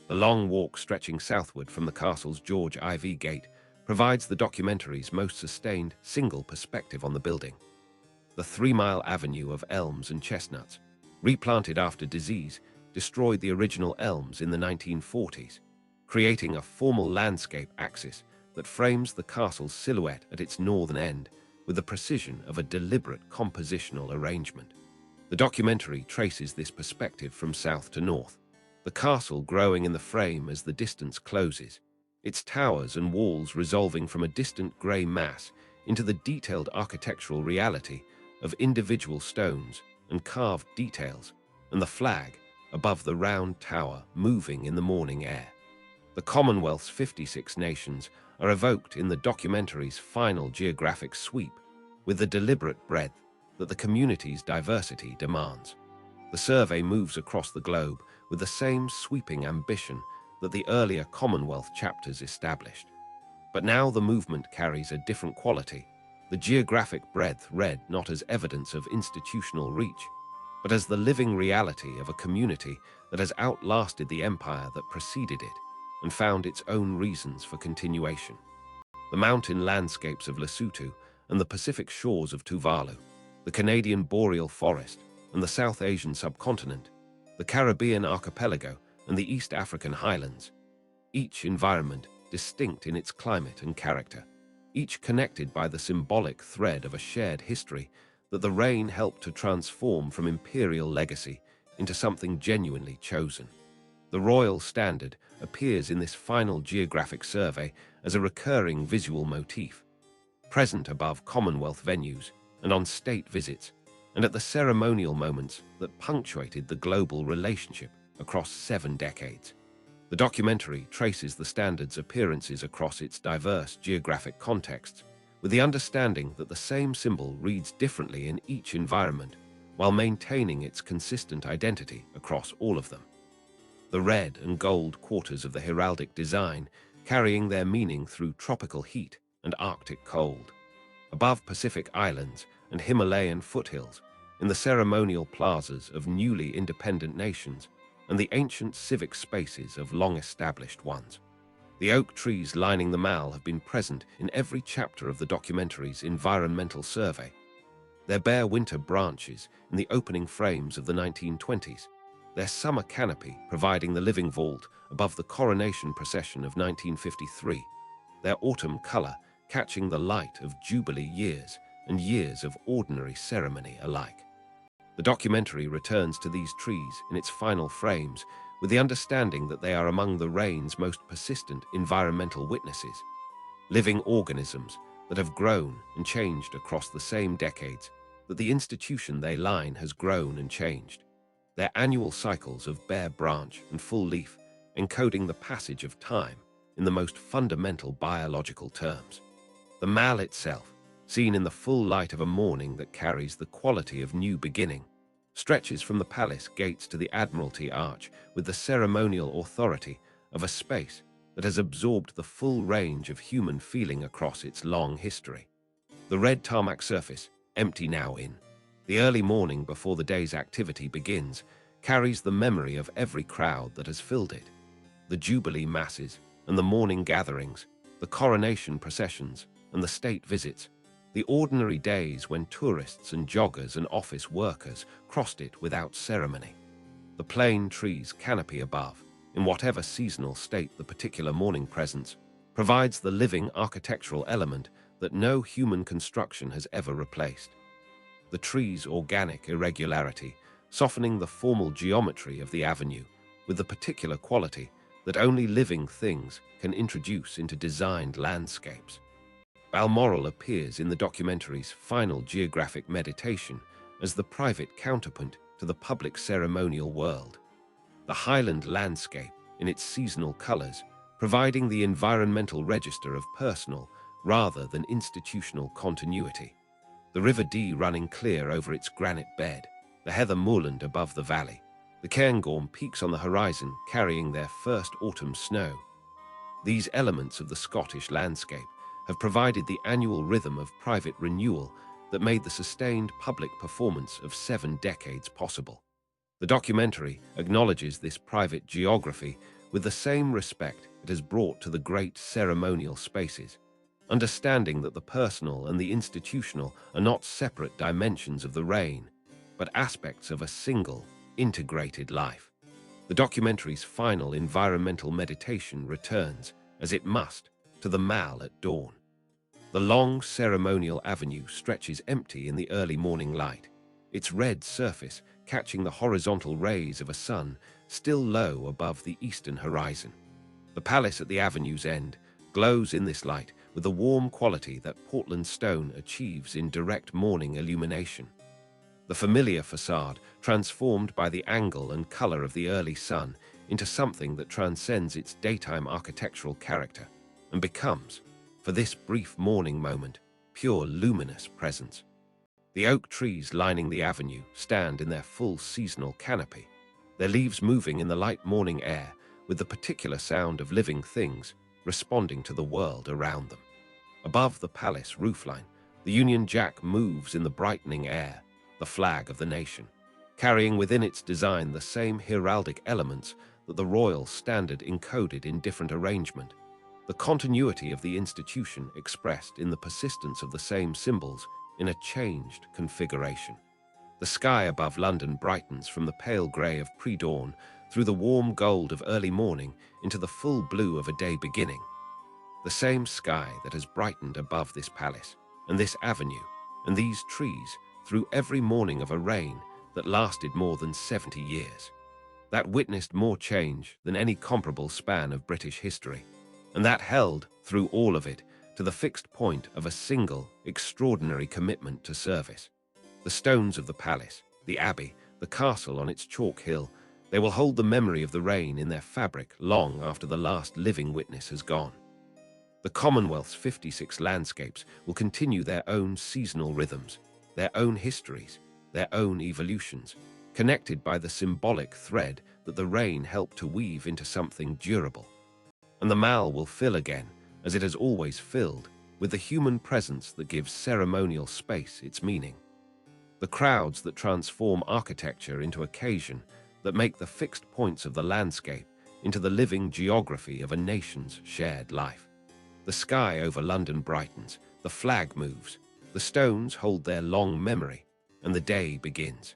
The long walk stretching southward from the castle's George IV Gate provides the documentary's most sustained single perspective on the building. The 3-mile avenue of elms and chestnuts, replanted after disease, destroyed the original elms in the 1940s, creating a formal landscape axis that frames the castle's silhouette at its northern end with the precision of a deliberate compositional arrangement. The documentary traces this perspective from south to north, the castle growing in the frame as the distance closes, its towers and walls resolving from a distant grey mass into the detailed architectural reality of individual stones and carved details, and the flag above the round tower moving in the morning air. The Commonwealth's 56 nations are evoked in the documentary's final geographic sweep with the deliberate breadth that the community's diversity demands. The survey moves across the globe with the same sweeping ambition that the earlier Commonwealth chapters established. But now the movement carries a different quality, the geographic breadth read not as evidence of institutional reach, but as the living reality of a community that has outlasted the empire that preceded it and found its own reasons for continuation. The mountain landscapes of Lesotho and the Pacific shores of Tuvalu, the Canadian boreal forest and the South Asian subcontinent, the Caribbean archipelago and the East African highlands, each environment distinct in its climate and character, each connected by the symbolic thread of a shared history that the reign helped to transform from imperial legacy into something genuinely chosen. The royal standard appears in this final geographic survey as a recurring visual motif, present above Commonwealth venues and on state visits, and at the ceremonial moments that punctuated the global relationship across 7 decades. The documentary traces the standard's appearances across its diverse geographic contexts, with the understanding that the same symbol reads differently in each environment, while maintaining its consistent identity across all of them. The red and gold quarters of the heraldic design carrying their meaning through tropical heat and Arctic cold, above Pacific islands and Himalayan foothills, in the ceremonial plazas of newly independent nations and the ancient civic spaces of long-established ones. The oak trees lining the mall have been present in every chapter of the documentary's environmental survey, their bare winter branches in the opening frames of the 1920s, their summer canopy providing the living vault above the coronation procession of 1953, their autumn color catching the light of Jubilee years and years of ordinary ceremony alike. The documentary returns to these trees in its final frames with the understanding that they are among the reign's most persistent environmental witnesses, living organisms that have grown and changed across the same decades that the institution they line has grown and changed, their annual cycles of bare branch and full leaf encoding the passage of time in the most fundamental biological terms. The mall itself, seen in the full light of a morning that carries the quality of new beginning, stretches from the palace gates to the Admiralty Arch with the ceremonial authority of a space that has absorbed the full range of human feeling across its long history. The red tarmac surface, empty now in the early morning before the day's activity begins, carries the memory of every crowd that has filled it. The Jubilee masses and the morning gatherings, the coronation processions and the state visits, the ordinary days when tourists and joggers and office workers crossed it without ceremony. The plane tree's canopy above, in whatever seasonal state the particular morning presents, provides the living architectural element that no human construction has ever replaced. The tree's organic irregularity, softening the formal geometry of the avenue with the particular quality that only living things can introduce into designed landscapes. Balmoral appears in the documentary's final geographic meditation as the private counterpoint to the public ceremonial world. The highland landscape, in its seasonal colors, providing the environmental register of personal rather than institutional continuity. The River Dee running clear over its granite bed, the heather moorland above the valley, the Cairngorm peaks on the horizon carrying their first autumn snow, These elements of the Scottish landscape have provided the annual rhythm of private renewal that made the sustained public performance of 7 decades possible. The documentary acknowledges this private geography with the same respect it has brought to the great ceremonial spaces, understanding that the personal and the institutional are not separate dimensions of the reign, but aspects of a single, integrated life. The documentary's final environmental meditation returns, as it must, to the Mall at dawn. The long ceremonial avenue stretches empty in the early morning light, its red surface catching the horizontal rays of a sun still low above the eastern horizon. The palace at the avenue's end glows in this light with the warm quality that Portland stone achieves in direct morning illumination. The familiar facade, transformed by the angle and color of the early sun into something that transcends its daytime architectural character and becomes, for this brief morning moment, pure luminous presence. The oak trees lining the avenue stand in their full seasonal canopy, their leaves moving in the light morning air with the particular sound of living things responding to the world around them. Above the palace roofline, the Union Jack moves in the brightening air, the flag of the nation, carrying within its design the same heraldic elements that the royal standard encoded in different arrangement, the continuity of the institution expressed in the persistence of the same symbols in a changed configuration. The sky above London brightens from the pale grey of pre-dawn through the warm gold of early morning into the full blue of a day beginning. The same sky that has brightened above this palace and this avenue and these trees through every morning of a reign that lasted more than 70 years. That witnessed more change than any comparable span of British history, and that held, through all of it, to the fixed point of a single, extraordinary commitment to service. The stones of the palace, the abbey, the castle on its chalk hill, they will hold the memory of the reign in their fabric long after the last living witness has gone. The Commonwealth's 56 landscapes will continue their own seasonal rhythms, their own histories, their own evolutions, connected by the symbolic thread that the reign helped to weave into something durable. And the Mall will fill again, as it has always filled, with the human presence that gives ceremonial space its meaning. The crowds that transform architecture into occasion, that make the fixed points of the landscape into the living geography of a nation's shared life. The sky over London brightens, the flag moves, the stones hold their long memory, and the day begins.